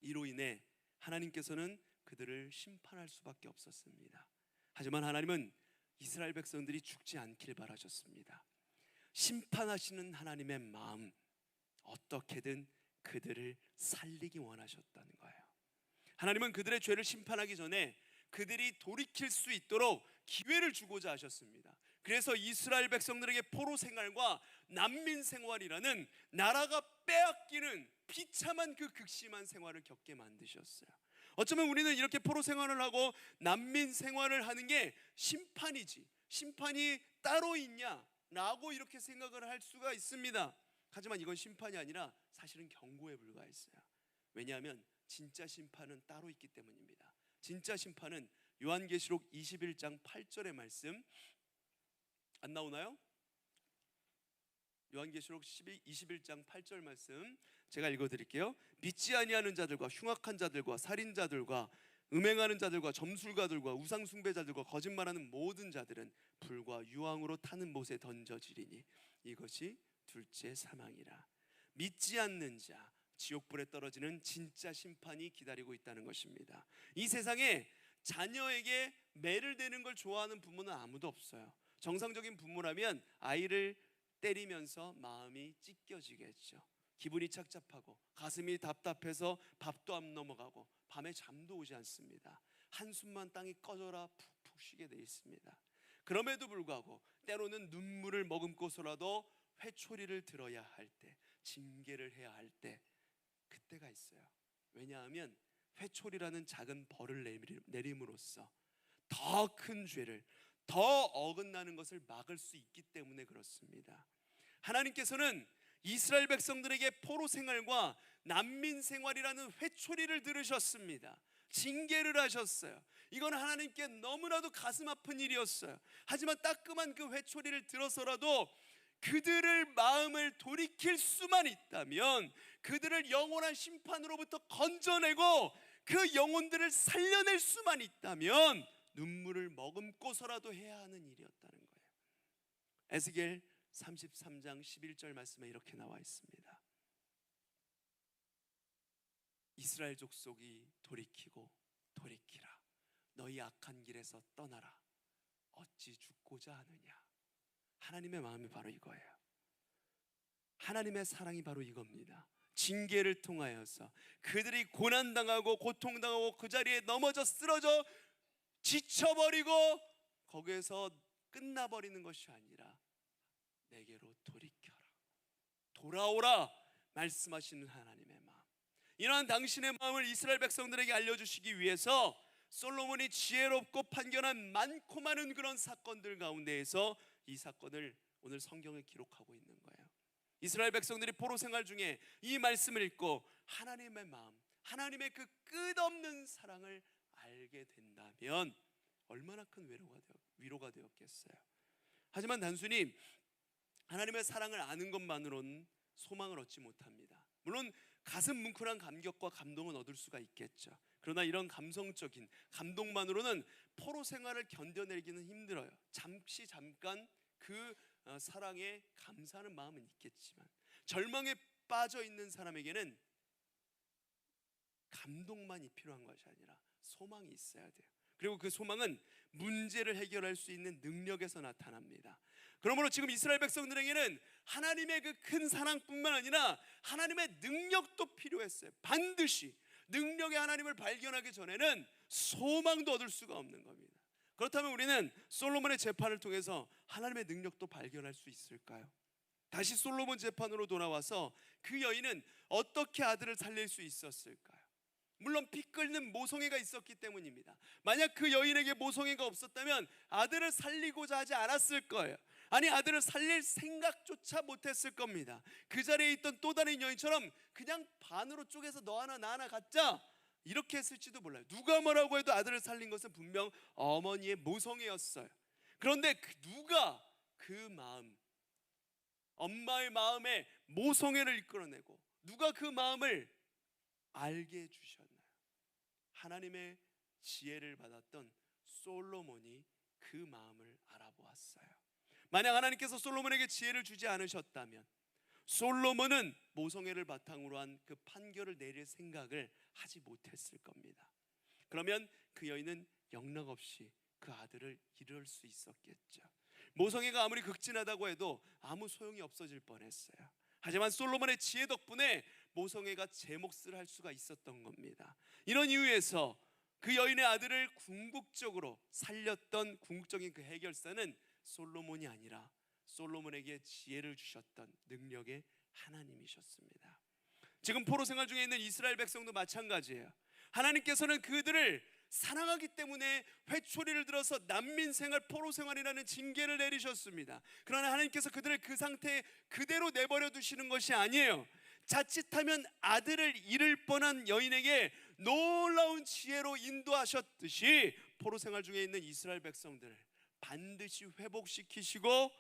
이로 인해 하나님께서는 그들을 심판할 수밖에 없었습니다. 하지만 하나님은 이스라엘 백성들이 죽지 않길 바라셨습니다. 심판하시는 하나님의 마음, 어떻게든 그들을 살리기 원하셨다는 거예요. 하나님은 그들의 죄를 심판하기 전에 그들이 돌이킬 수 있도록 기회를 주고자 하셨습니다. 그래서 이스라엘 백성들에게 포로 생활과 난민 생활이라는 나라가 빼앗기는 비참한 그 극심한 생활을 겪게 만드셨어요. 어쩌면 우리는 이렇게 포로 생활을 하고 난민 생활을 하는 게 심판이지, 심판이 따로 있냐라고 이렇게 생각을 할 수가 있습니다. 하지만 이건 심판이 아니라 사실은 경고에 불과했어요. 왜냐하면 진짜 심판은 따로 있기 때문입니다. 진짜 심판은 요한계시록 21장 8절의 말씀 안 나오나요? 요한계시록 21장 8절 말씀 제가 읽어드릴게요. 믿지 아니하는 자들과 흉악한 자들과 살인자들과 음행하는 자들과 점술가들과 우상숭배자들과 거짓말하는 모든 자들은 불과 유황으로 타는 못에 던져지리니 이것이 둘째 사망이라. 믿지 않는 자, 지옥불에 떨어지는 진짜 심판이 기다리고 있다는 것입니다. 이 세상에 자녀에게 매를 대는 걸 좋아하는 부모는 아무도 없어요. 정상적인 부모라면 아이를 때리면서 마음이 찢겨지겠죠. 기분이 착잡하고 가슴이 답답해서 밥도 안 넘어가고 밤에 잠도 오지 않습니다. 한숨만 땅이 꺼져라 푹푹 쉬게 돼 있습니다. 그럼에도 불구하고 때로는 눈물을 머금고서라도 회초리를 들어야 할 때, 징계를 해야 할 때 그때가 있어요. 왜냐하면 회초리라는 작은 벌을 내림으로써 더 큰 죄를, 더 어긋나는 것을 막을 수 있기 때문에 그렇습니다. 하나님께서는 이스라엘 백성들에게 포로 생활과 난민 생활이라는 회초리를 들으셨습니다. 징계를 하셨어요. 이건 하나님께 너무나도 가슴 아픈 일이었어요. 하지만 따끔한 그 회초리를 들어서라도 그들을 마음을 돌이킬 수만 있다면, 그들을 영원한 심판으로부터 건져내고 그 영혼들을 살려낼 수만 있다면 눈물을 머금고서라도 해야 하는 일이었다는 거예요. 에스겔 33장 11절 말씀에 이렇게 나와 있습니다. 이스라엘 족속이 돌이키고 돌이키라. 너희 악한 길에서 떠나라. 어찌 죽고자 하느냐. 하나님의 마음이 바로 이거예요. 하나님의 사랑이 바로 이겁니다. 징계를 통하여서 그들이 고난당하고 고통당하고 그 자리에 넘어져 쓰러져 지쳐버리고 거기에서 끝나버리는 것이 아니라 내게로 돌이켜라, 돌아오라 말씀하시는 하나님의 마음. 이러한 당신의 마음을 이스라엘 백성들에게 알려주시기 위해서 솔로몬이 지혜롭고 판결한 많고 많은 그런 사건들 가운데에서 이 사건을 오늘 성경에 기록하고 있는 거예요. 이스라엘 백성들이 포로 생활 중에 이 말씀을 읽고 하나님의 마음, 하나님의 그 끝없는 사랑을 알게 된다면 얼마나 큰 위로가 되었겠어요. 하지만 단순히 하나님의 사랑을 아는 것만으로는 소망을 얻지 못합니다. 물론 가슴 뭉클한 감격과 감동은 얻을 수가 있겠죠. 그러나 이런 감성적인 감동만으로는 포로 생활을 견뎌내기는 힘들어요. 잠깐 그 사랑에 감사하는 마음은 있겠지만 절망에 빠져 있는 사람에게는 감동만이 필요한 것이 아니라 소망이 있어야 돼요. 그리고 그 소망은 문제를 해결할 수 있는 능력에서 나타납니다. 그러므로 지금 이스라엘 백성들에게는 하나님의 그 큰 사랑뿐만 아니라 하나님의 능력도 필요했어요. 반드시 능력의 하나님을 발견하기 전에는 소망도 얻을 수가 없는 겁니다. 그렇다면 우리는 솔로몬의 재판을 통해서 하나님의 능력도 발견할 수 있을까요? 다시 솔로몬 재판으로 돌아와서 그 여인은 어떻게 아들을 살릴 수 있었을까요? 물론 피 끓는 모성애가 있었기 때문입니다. 만약 그 여인에게 모성애가 없었다면 아들을 살리고자 하지 않았을 거예요. 아니, 아들을 살릴 생각조차 못했을 겁니다. 그 자리에 있던 또 다른 여인처럼 그냥 반으로 쪼개서 너 하나 나 하나 갖자 이렇게 했을지도 몰라요. 누가 뭐라고 해도 아들을 살린 것은 분명 어머니의 모성애였어요. 그런데 누가 그 마음, 엄마의 마음에 모성애를 이끌어내고 누가 그 마음을 알게 해주셨나요? 하나님의 지혜를 받았던 솔로몬이 그 마음을 알아보았어요. 만약 하나님께서 솔로몬에게 지혜를 주지 않으셨다면 솔로몬은 모성애를 바탕으로 한 그 판결을 내릴 생각을 하지 못했을 겁니다. 그러면 그 여인은 영락없이 그 아들을 잃을 수 있었겠죠. 모성애가 아무리 극진하다고 해도 아무 소용이 없어질 뻔했어요. 하지만 솔로몬의 지혜 덕분에 모성애가 제 몫을 할 수가 있었던 겁니다. 이런 이유에서 그 여인의 아들을 궁극적으로 살렸던 궁극적인 그 해결사는 솔로몬이 아니라 솔로몬에게 지혜를 주셨던 능력의 하나님이셨습니다. 지금 포로 생활 중에 있는 이스라엘 백성도 마찬가지예요. 하나님께서는 그들을 사랑하기 때문에 회초리를 들어서 난민 생활, 포로 생활이라는 징계를 내리셨습니다. 그러나 하나님께서 그들을 그 상태에 그대로 내버려 두시는 것이 아니에요. 자칫하면 아들을 잃을 뻔한 여인에게 놀라운 지혜로 인도하셨듯이 포로 생활 중에 있는 이스라엘 백성들을 반드시 회복시키시고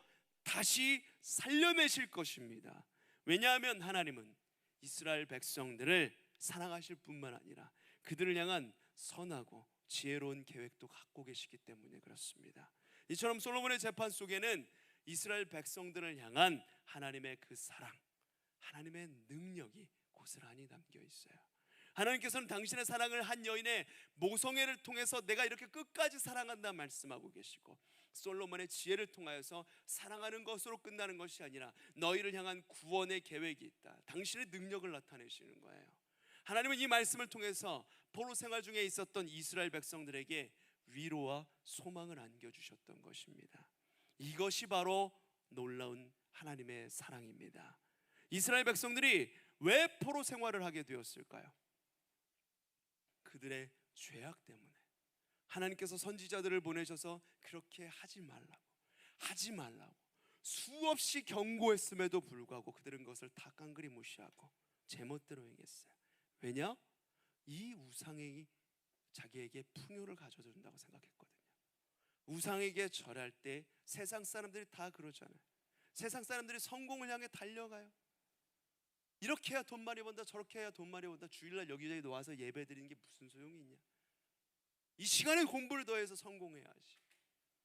다시 살려내실 것입니다. 왜냐하면 하나님은 이스라엘 백성들을 사랑하실 뿐만 아니라 그들을 향한 선하고 지혜로운 계획도 갖고 계시기 때문에 그렇습니다. 이처럼 솔로몬의 재판 속에는 이스라엘 백성들을 향한 하나님의 그 사랑, 하나님의 능력이 고스란히 담겨 있어요. 하나님께서는 당신의 사랑을 한 여인의 모성애를 통해서 내가 이렇게 끝까지 사랑한다 말씀하고 계시고, 솔로몬의 지혜를 통하여서 사랑하는 것으로 끝나는 것이 아니라 너희를 향한 구원의 계획이 있다, 당신의 능력을 나타내시는 거예요. 하나님은 이 말씀을 통해서 포로 생활 중에 있었던 이스라엘 백성들에게 위로와 소망을 안겨주셨던 것입니다. 이것이 바로 놀라운 하나님의 사랑입니다. 이스라엘 백성들이 왜 포로 생활을 하게 되었을까요? 그들의 죄악 때문에. 하나님께서 선지자들을 보내셔서 그렇게 하지 말라고 수없이 경고했음에도 불구하고 그들은 그것을 다 깡그리 무시하고 제멋대로 행했어요. 왜냐? 이 우상이 자기에게 풍요를 가져다 준다고 생각했거든요. 우상에게 절할 때 세상 사람들이 다 그러잖아요. 세상 사람들이 성공을 향해 달려가요. 이렇게 해야 돈 많이 번다, 저렇게 해야 돈 많이 번다, 주일날 여기저기 와서 예배 드리는 게 무슨 소용이 있냐, 이 시간에 공부를 더해서 성공해야지,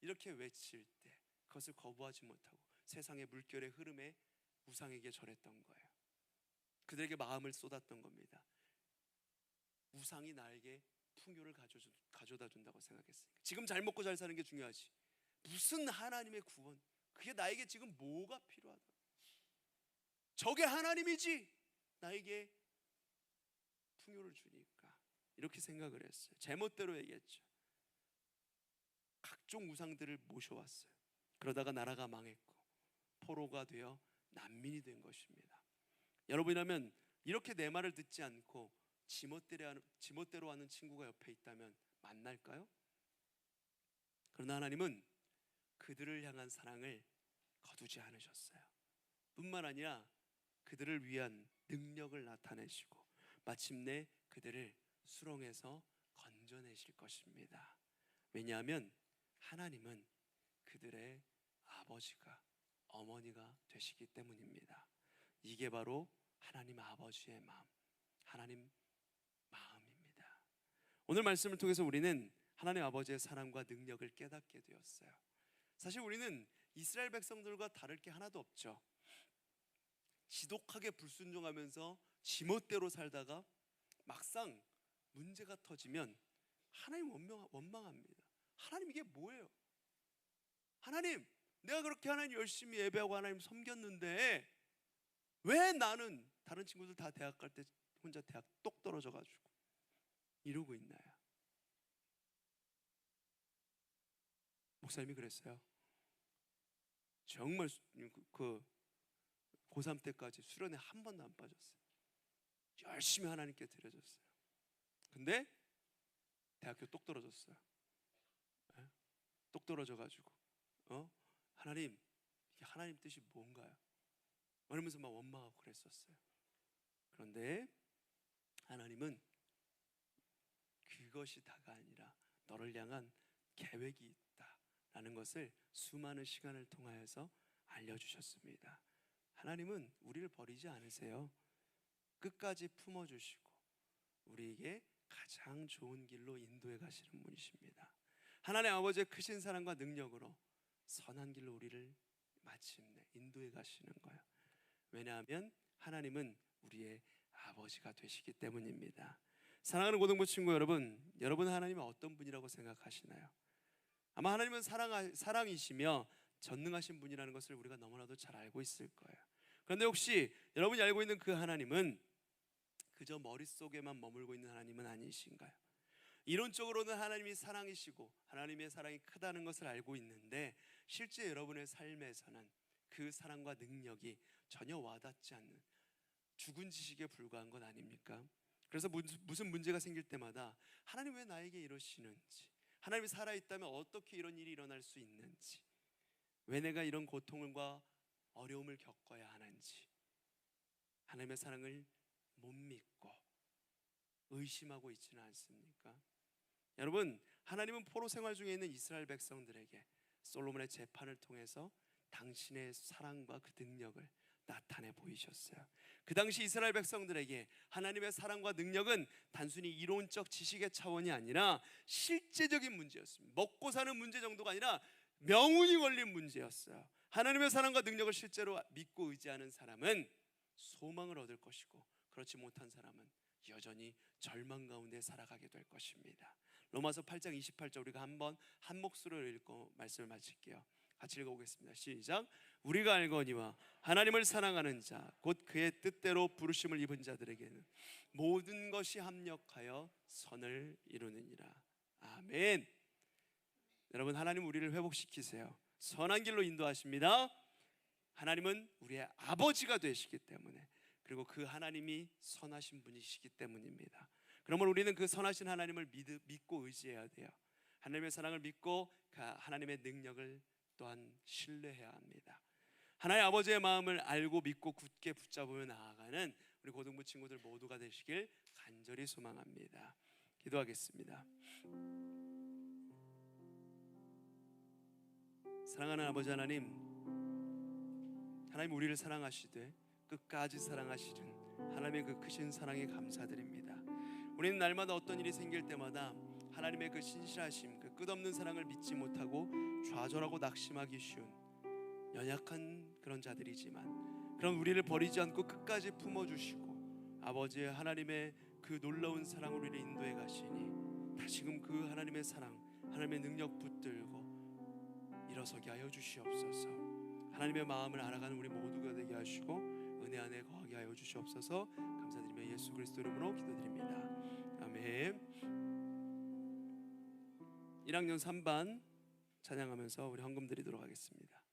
이렇게 외칠 때 그것을 거부하지 못하고 세상의 물결의 흐름에 우상에게 절했던 거예요. 그들에게 마음을 쏟았던 겁니다. 우상이 나에게 풍요를 가져다 준다고 생각했으니까. 지금 잘 먹고 잘 사는 게 중요하지, 무슨 하나님의 구원, 그게 나에게 지금 뭐가 필요하다, 저게 하나님이지 나에게 풍요를 주니까, 이렇게 생각을 했어요. 제멋대로 얘기했죠. 각종 우상들을 모셔왔어요. 그러다가 나라가 망했고 포로가 되어 난민이 된 것입니다. 여러분이라면 이렇게 내 말을 듣지 않고 지멋대로 하는 친구가 옆에 있다면 만날까요? 그러나 하나님은 그들을 향한 사랑을 거두지 않으셨어요. 뿐만 아니라 그들을 위한 능력을 나타내시고 마침내 그 그들을 수렁에서 건져내실 것입니다. 왜냐하면 하나님은 그들의 아버지가 어머니가 되시기 때문입니다. 이게 바로 하나님 아버지의 마음, 하나님 마음입니다. 오늘 말씀을 통해서 우리는 하나님 아버지의 사랑과 능력을 깨닫게 되었어요. 사실 우리는 이스라엘 백성들과 다를 게 하나도 없죠. 지독하게 불순종하면서 지멋대로 살다가 막상 문제가 터지면 하나님 원망합니다. 하나님 이게 뭐예요? 하나님, 내가 그렇게 하나님 열심히 예배하고 하나님 섬겼는데 왜 나는 다른 친구들 다 대학 갈 때 혼자 대학 똑 떨어져가지고 이러고 있나요? 목사님이 그랬어요. 정말 그 고3 때까지 수련회 한 번도 안 빠졌어요. 열심히 하나님께 드려졌어요. 근데 대학교 똑 떨어졌어요. 똑 떨어져가지고 하나님, 이게 하나님 뜻이 뭔가요? 이러면서 막 원망하고 그랬었어요. 그런데 하나님은 그것이 다가 아니라 너를 향한 계획이 있다라는 것을 수많은 시간을 통하여서 알려주셨습니다. 하나님은 우리를 버리지 않으세요. 끝까지 품어주시고 우리에게 가장 좋은 길로 인도해 가시는 분이십니다. 하나님 아버지의 크신 사랑과 능력으로 선한 길로 우리를 마침내 인도해 가시는 거예요. 왜냐하면 하나님은 우리의 아버지가 되시기 때문입니다. 사랑하는 고등부 친구 여러분, 여러분은 하나님은 어떤 분이라고 생각하시나요? 아마 하나님은 사랑이시며 전능하신 분이라는 것을 우리가 너무나도 잘 알고 있을 거예요. 그런데 혹시 여러분이 알고 있는 그 하나님은 그저 머릿속에만 머물고 있는 하나님은 아니신가요? 이론적으로는 하나님이 사랑이시고 하나님의 사랑이 크다는 것을 알고 있는데 실제 여러분의 삶에서는 그 사랑과 능력이 전혀 와닿지 않는 죽은 지식에 불과한 것 아닙니까? 그래서 무슨 문제가 생길 때마다 하나님 왜 나에게 이러시는지, 하나님이 살아있다면 어떻게 이런 일이 일어날 수 있는지, 왜 내가 이런 고통과 어려움을 겪어야 하는지, 하나님의 사랑을 못 믿고 의심하고 있지는 않습니까? 여러분, 하나님은 포로 생활 중에 있는 이스라엘 백성들에게 솔로몬의 재판을 통해서 당신의 사랑과 그 능력을 나타내 보이셨어요. 그 당시 이스라엘 백성들에게 하나님의 사랑과 능력은 단순히 이론적 지식의 차원이 아니라 실제적인 문제였습니다. 먹고 사는 문제 정도가 아니라 명운이 걸린 문제였어요. 하나님의 사랑과 능력을 실제로 믿고 의지하는 사람은 소망을 얻을 것이고, 그렇지 못한 사람은 여전히 절망 가운데 살아가게 될 것입니다. 로마서 8장 28절 우리가 한번 한 목소리로 읽고 말씀을 마칠게요. 같이 읽어보겠습니다. 시작. 우리가 알거니와 하나님을 사랑하는 자 곧 그의 뜻대로 부르심을 입은 자들에게는 모든 것이 합력하여 선을 이루느니라. 아멘. 여러분, 하나님 우리를 회복시키세요. 선한 길로 인도하십니다. 하나님은 우리의 아버지가 되시기 때문에, 그리고 그 하나님이 선하신 분이시기 때문입니다. 그러면 우리는 그 선하신 하나님을 믿고 의지해야 돼요. 하나님의 사랑을 믿고 그 하나님의 능력을 또한 신뢰해야 합니다. 하나님 아버지의 마음을 알고 믿고 굳게 붙잡으며 나아가는 우리 고등부 친구들 모두가 되시길 간절히 소망합니다. 기도하겠습니다. 사랑하는 아버지 하나님, 하나님 우리를 사랑하시되 끝까지 사랑하시는 하나님의 그 크신 사랑에 감사드립니다. 우리는 날마다 어떤 일이 생길 때마다 하나님의 그 신실하심, 그 끝없는 사랑을 믿지 못하고 좌절하고 낙심하기 쉬운 연약한 그런 자들이지만, 그런 우리를 버리지 않고 끝까지 품어주시고 아버지의 하나님의 그 놀라운 사랑으로 우리를 인도해 가시니 다시금 그 하나님의 사랑, 하나님의 능력 붙들고 일어서게 하여 주시옵소서. 하나님의 마음을 알아가는 우리 모두가 되게 하시고 은혜 안에 거하게 하여 주시옵소서. 감사드리며 예수 그리스도 이름으로 기도드립니다. 아멘. 1학년 3반 찬양하면서 우리 헌금 드리도록 하겠습니다.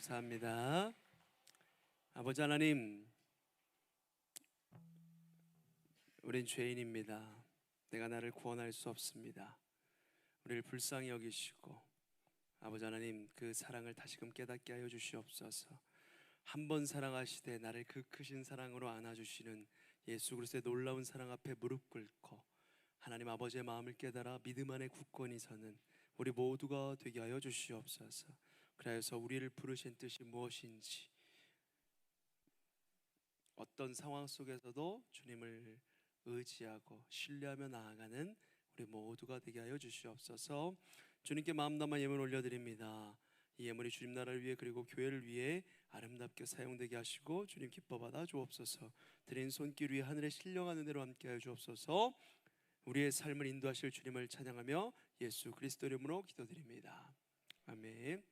감사합니다. 아버지 하나님, 우린 죄인입니다. 내가 나를 구원할 수 없습니다. 우리를 불쌍히 여기시고 아버지 하나님, 그 사랑을 다시금 깨닫게 하여 주시옵소서. 한 번 사랑하시되 나를 그 크신 사랑으로 안아주시는 예수 그리스도의 놀라운 사랑 앞에 무릎 꿇고 하나님 아버지의 마음을 깨달아 믿음 안에 굳건히 서는 우리 모두가 되게 하여 주시옵소서. 그래서 우리를 부르신 뜻이 무엇인지, 어떤 상황 속에서도 주님을 의지하고 신뢰하며 나아가는 우리 모두가 되게 하여 주시옵소서. 주님께 마음 담아 예물 올려드립니다. 이 예물이 주님 나라를 위해 그리고 교회를 위해 아름답게 사용되게 하시고 주님 기뻐 받아 주옵소서. 드린 손길 위에 하늘의 신령한 은혜로 함께하여 주옵소서. 우리의 삶을 인도하실 주님을 찬양하며 예수 그리스도 이름으로 기도드립니다. 아멘.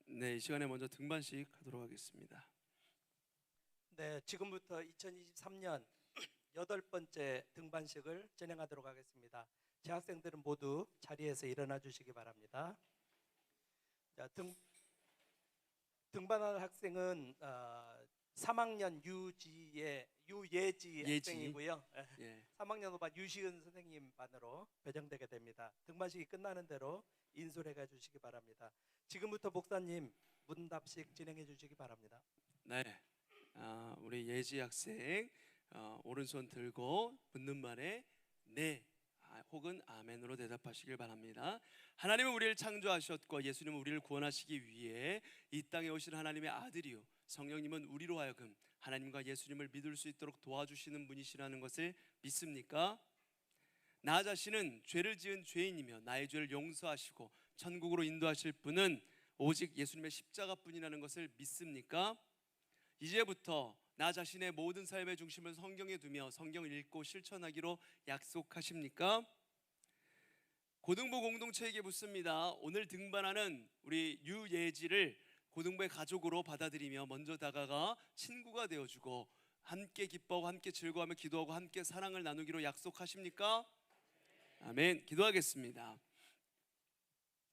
네, 이 시간에 먼저 등반식 하도록 하겠습니다. 네, 지금부터 2023년 8번째 등반식을 진행하도록 하겠습니다. 재학생들은 모두 자리에서 일어나 주시기 바랍니다. 자, 등반할 학생은 3학년 유예지 학생이고요. 예. 3학년 5반 유시은 선생님 반으로 배정되게 됩니다. 등반식이 끝나는 대로 인솔해 가 주시기 바랍니다. 지금부터 목사님 문답식 진행해 주시기 바랍니다. 네, 우리 예지 학생 오른손 들고 묻는 말에 네 혹은 아멘으로 대답하시길 바랍니다. 하나님은 우리를 창조하셨고 예수님은 우리를 구원하시기 위해 이 땅에 오신 하나님의 아들이요 성령님은 우리로 하여금 하나님과 예수님을 믿을 수 있도록 도와주시는 분이시라는 것을 믿습니까? 나 자신은 죄를 지은 죄인이며 나의 죄를 용서하시고 천국으로 인도하실 분은 오직 예수님의 십자가뿐이라는 것을 믿습니까? 이제부터 나 자신의 모든 삶의 중심을 성경에 두며 성경을 읽고 실천하기로 약속하십니까? 고등부 공동체에게 묻습니다. 오늘 등반하는 우리 유예지를 고등부의 가족으로 받아들이며 먼저 다가가 친구가 되어주고 함께 기뻐하고 함께 즐거워하며 기도하고 함께 사랑을 나누기로 약속하십니까? 아멘. 기도하겠습니다.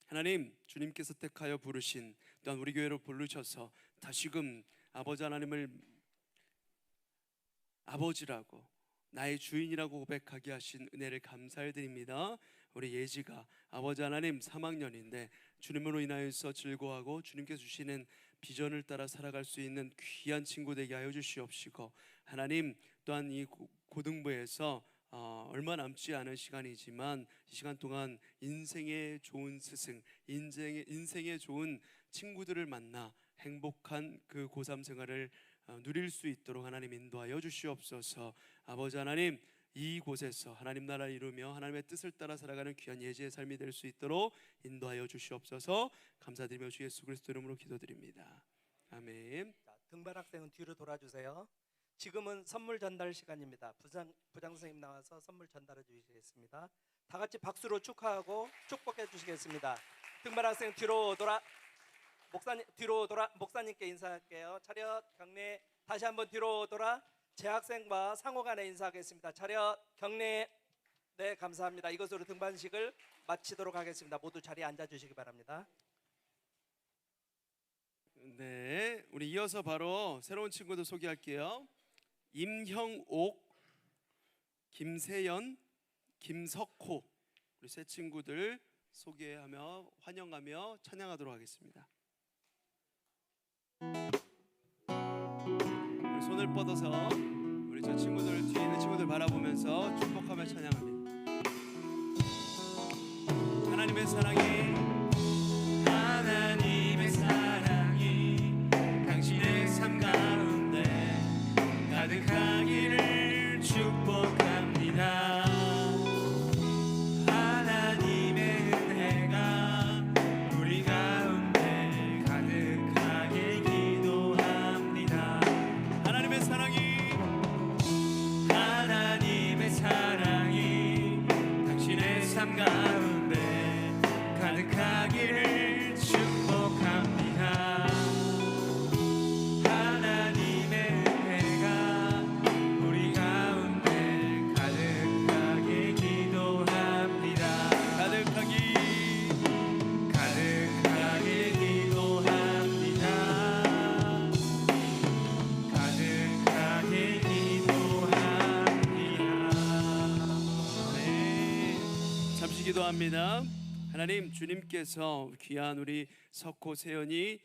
하나님, 주님께서 택하여 부르신 또한 우리 교회로 부르셔서 다시금 아버지 하나님을 아버지라고 나의 주인이라고 고백하게 하신 은혜를 감사드립니다. 우리 예지가 아버지 하나님 3학년인데 주님으로 인하여서 즐거워하고 주님께서 주시는 비전을 따라 살아갈 수 있는 귀한 친구 되게 하여 주시옵시고, 하나님 또한 이 고등부에서 얼마 남지 않은 시간이지만 이 시간 동안 인생의 좋은 스승, 인생의 좋은 친구들을 만나 행복한 그 고3 생활을 누릴 수 있도록 하나님 인도하여 주시옵소서. 아버지 하나님, 이곳에서 하나님 나라를 이루며 하나님의 뜻을 따라 살아가는 귀한 예지의 삶이 될 수 있도록 인도하여 주시옵소서. 감사드리며 주 예수 그리스도 이름으로 기도드립니다. 아멘. 자, 등반 학생은 뒤로 돌아주세요. 지금은 선물 전달 시간입니다. 부장 선생님 나와서 선물 전달해 주시겠습니다. 다 같이 박수로 축하하고 축복해 주시겠습니다. 등반 학생 뒤로 돌아, 목사님 뒤로 돌아, 목사님께 인사할게요. 차렷 경례. 다시 한번 뒤로 돌아 재학생과 상호간에 인사하겠습니다. 차렷 경례. 네, 감사합니다. 이것으로 등반식을 마치도록 하겠습니다. 모두 자리에 앉아 주시기 바랍니다. 네, 우리 이어서 바로 새로운 친구들 소개할게요. 임형옥, 김세연, 김석호, 우리 새 친구들 소개하며 환영하며 찬양하도록 하겠습니다. 우리 손을 뻗어서 우리 저 친구들 뒤에 있는 친구들 바라보면서 축복하며 찬양합니다. 하나님의 사랑이 하나님의 사랑이 당신의 삶 가운데 가득하기를 축복합니다. 하나님의 은혜가 우리 가운데 가득하게 기도합니다. 하나님의 사랑이 당신의 삶 가운데 가득하기를 축복합니다. 하나님의 은혜가 우리 가운데 가득하게 기도합니다. 가득하게 기도합니다. 기도합니다. 하나님, 주님께서 귀한 우리 석호 세연이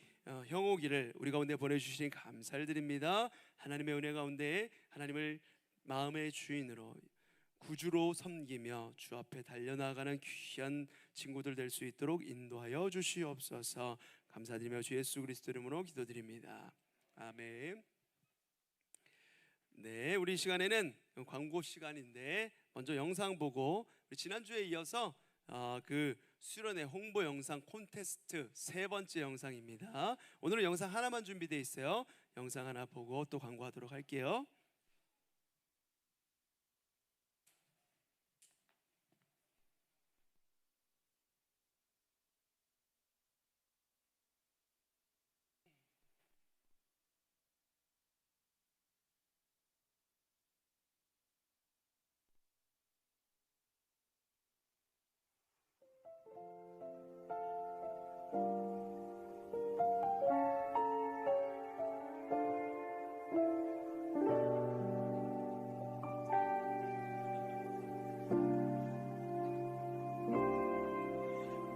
형옥이를 우리 가운데 보내주시니 감사를 드립니다. 하나님의 은혜 가운데 하나님을 마음의 주인으로 구주로 섬기며 주 앞에 달려나가는 귀한 친구들 될 수 있도록 인도하여 주시옵소서. 감사드리며 주 예수 그리스도 이름으로 기도드립니다. 아멘. 네, 우리 시간에는 광고 시간인데 먼저 영상 보고 우리 지난주에 이어서 그 수련회 홍보 영상 콘테스트 세 번째 영상입니다. 오늘은 영상 하나만 준비되어 있어요. 영상 하나 보고 또 광고하도록 할게요.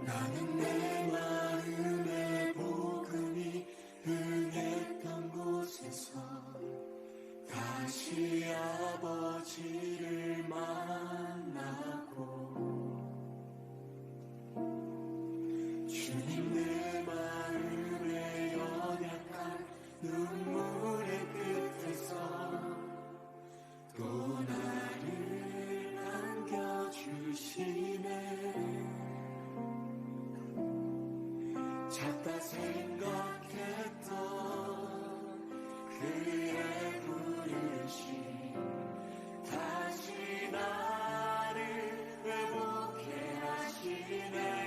나는 내 마음의 복음이 흥했던 곳에서 다시 아버지를 만나고 주님 내 마음의 연약한 눈물의 끝에서 또 나를 안겨주시네. 작다 생각했던 그의 부르심 다시 나를 회복해 하시네.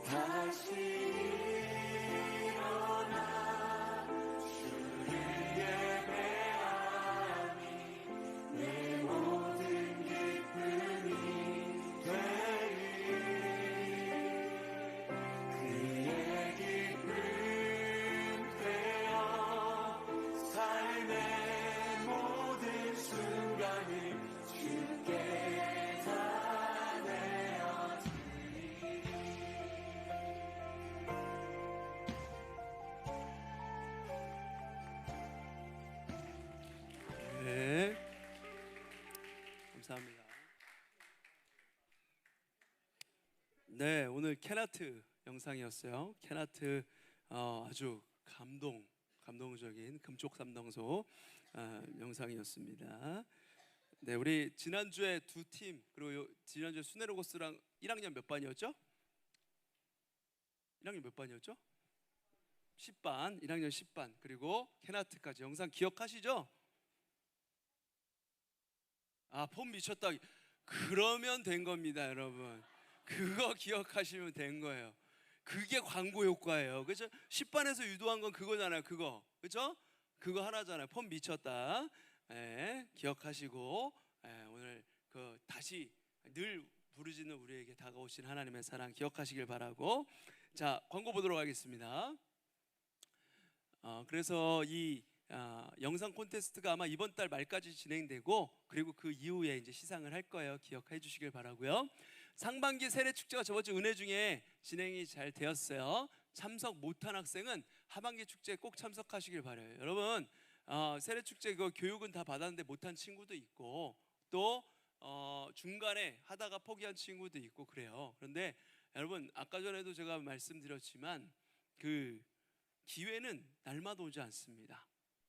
다시 일어나 주를 예배하니 내 모든 기쁨이 되리. 그의 기쁨 되어 삶의 모든 순간을 주께 다 내어드리리. 네, 감사합니다. 네, 오늘 케나트 영상이었어요. 케나트 아주 감동적인 금쪽 삼동소 영상이었습니다. 네, 우리 지난주에 두 팀 그리고 지난주에 수네로고스랑 1학년 몇 반이었죠? 1학년 몇 반이었죠? 10반, 1학년 10반 그리고 케나트까지 영상 기억하시죠? 폼 미쳤다. 그러면 된 겁니다, 여러분. 그거 기억하시면 된 거예요. 그게 광고 효과예요. 그렇죠? 10반에서 유도한 건 그거잖아요. 그거. 그렇죠? 그거 하나잖아요. 폼 미쳤다. 기억하시고 오늘 다시 늘 부르짖는 우리에게 다가오신 하나님의 사랑 기억하시길 바라고. 자, 광고 보도록 하겠습니다. 그래서 이 영상 콘테스트가 아마 이번 달 말까지 진행되고 그리고 그 이후에 이제 시상을 할 거예요. 기억해 주시길 바라고요. 상반기 세례 축제가 저번 주 은혜 중에 진행이 잘 되었어요. 참석 못한 학생은 하반기 축제에 꼭 참석하시길 바라요. 여러분 세례 축제 그 교육은 다 받았는데 못한 친구도 있고 또 중간에 하다가 포기한 친구도 있고 그래요. 그런데 여러분 아까 전에도 제가 말씀드렸지만 그 기회는 날마다 오지 않습니다.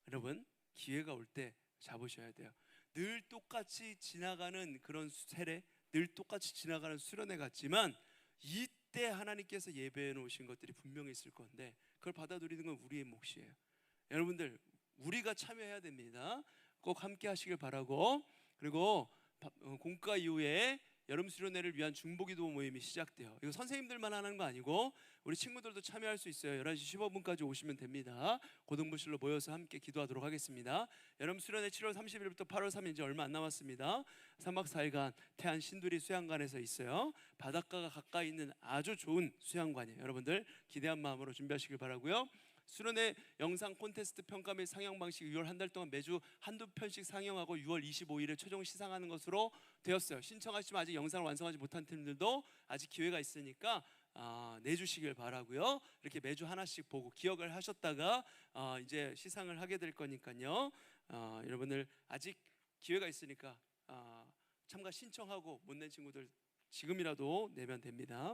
여러분 기회가 올 때 잡으셔야 돼요. 늘 똑같이 지나가는 그런 세례, 늘 똑같이 지나가는 수련회 같지만 이때 하나님께서 예배해 놓으신 것들이 분명히 있을 건데 그걸 받아들이는 건 우리의 몫이에요. 여러분들 우리가 참여해야 됩니다. 꼭 함께 하시길 바라고. 그리고 공과 이후에 여름 수련회를 위한 중보기도 모임이 시작돼요. 이거 선생님들만 하는 거 아니고 우리 친구들도 참여할 수 있어요. 11시 15분까지 오시면 됩니다. 고등부실로 모여서 함께 기도하도록 하겠습니다. 여름 수련회 7월 30일부터 8월 3일 이제 얼마 안 남았습니다. 3박 4일간 태안 신두리 수양관에서 있어요. 바닷가가 가까이 있는 아주 좋은 수양관이에요. 여러분들 기대한 마음으로 준비하시길 바라고요. 수련회 영상 콘테스트 평가 및 상영 방식 6월 한 달 동안 매주 한두 편씩 상영하고 6월 25일에 최종 시상하는 것으로 되었어요. 신청하시면 아직 영상을 완성하지 못한 팀들도 아직 기회가 있으니까 내주시길 바라고요. 이렇게 매주 하나씩 보고 기억을 하셨다가 이제 시상을 하게 될 거니까요. 여러분들 아직 기회가 있으니까 참가 신청하고 못 낸 친구들 지금이라도 내면 됩니다.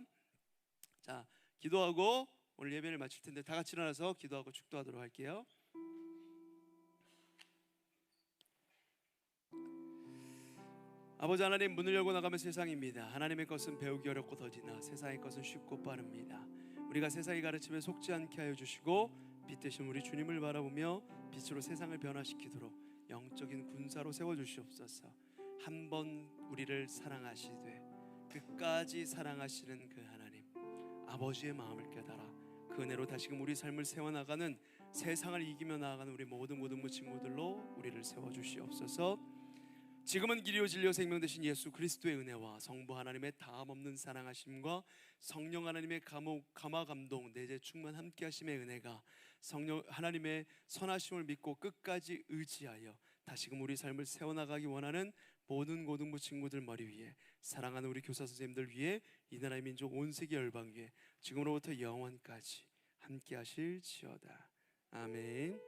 자, 기도하고 오늘 예배를 마칠 텐데 다 같이 일어나서 기도하고 축도하도록 할게요. 아버지 하나님, 문을 열고 나가면 세상입니다. 하나님의 것은 배우기 어렵고 더디나 세상의 것은 쉽고 빠릅니다. 우리가 세상의 가르침에 속지 않게 하여 주시고 빛 대신 우리 주님을 바라보며 빛으로 세상을 변화시키도록 영적인 군사로 세워주시옵소서. 한 번 우리를 사랑하시되 끝까지 사랑하시는 그 하나님, 아버지의 마음을 깨달아 그 은혜로 다시금 우리 삶을 세워나가는, 세상을 이기며 나아가는 우리 모든 친구들로 우리를 세워주시옵소서. 지금은 길이요 진리요 생명 되신 예수 그리스도의 은혜와 성부 하나님의 다함없는 사랑하심과 성령 하나님의 감화 감동 내재 충만 함께하심의 은혜가 성령 하나님의 선하심을 믿고 끝까지 의지하여 다시금 우리 삶을 세워나가기 원하는 모든 고등부 친구들 머리 위에, 사랑하는 우리 교사 선생님들 위에, 이 나라의 민족 온 세계 열방 위에 지금으로부터 영원까지 함께하실지어다. 아멘.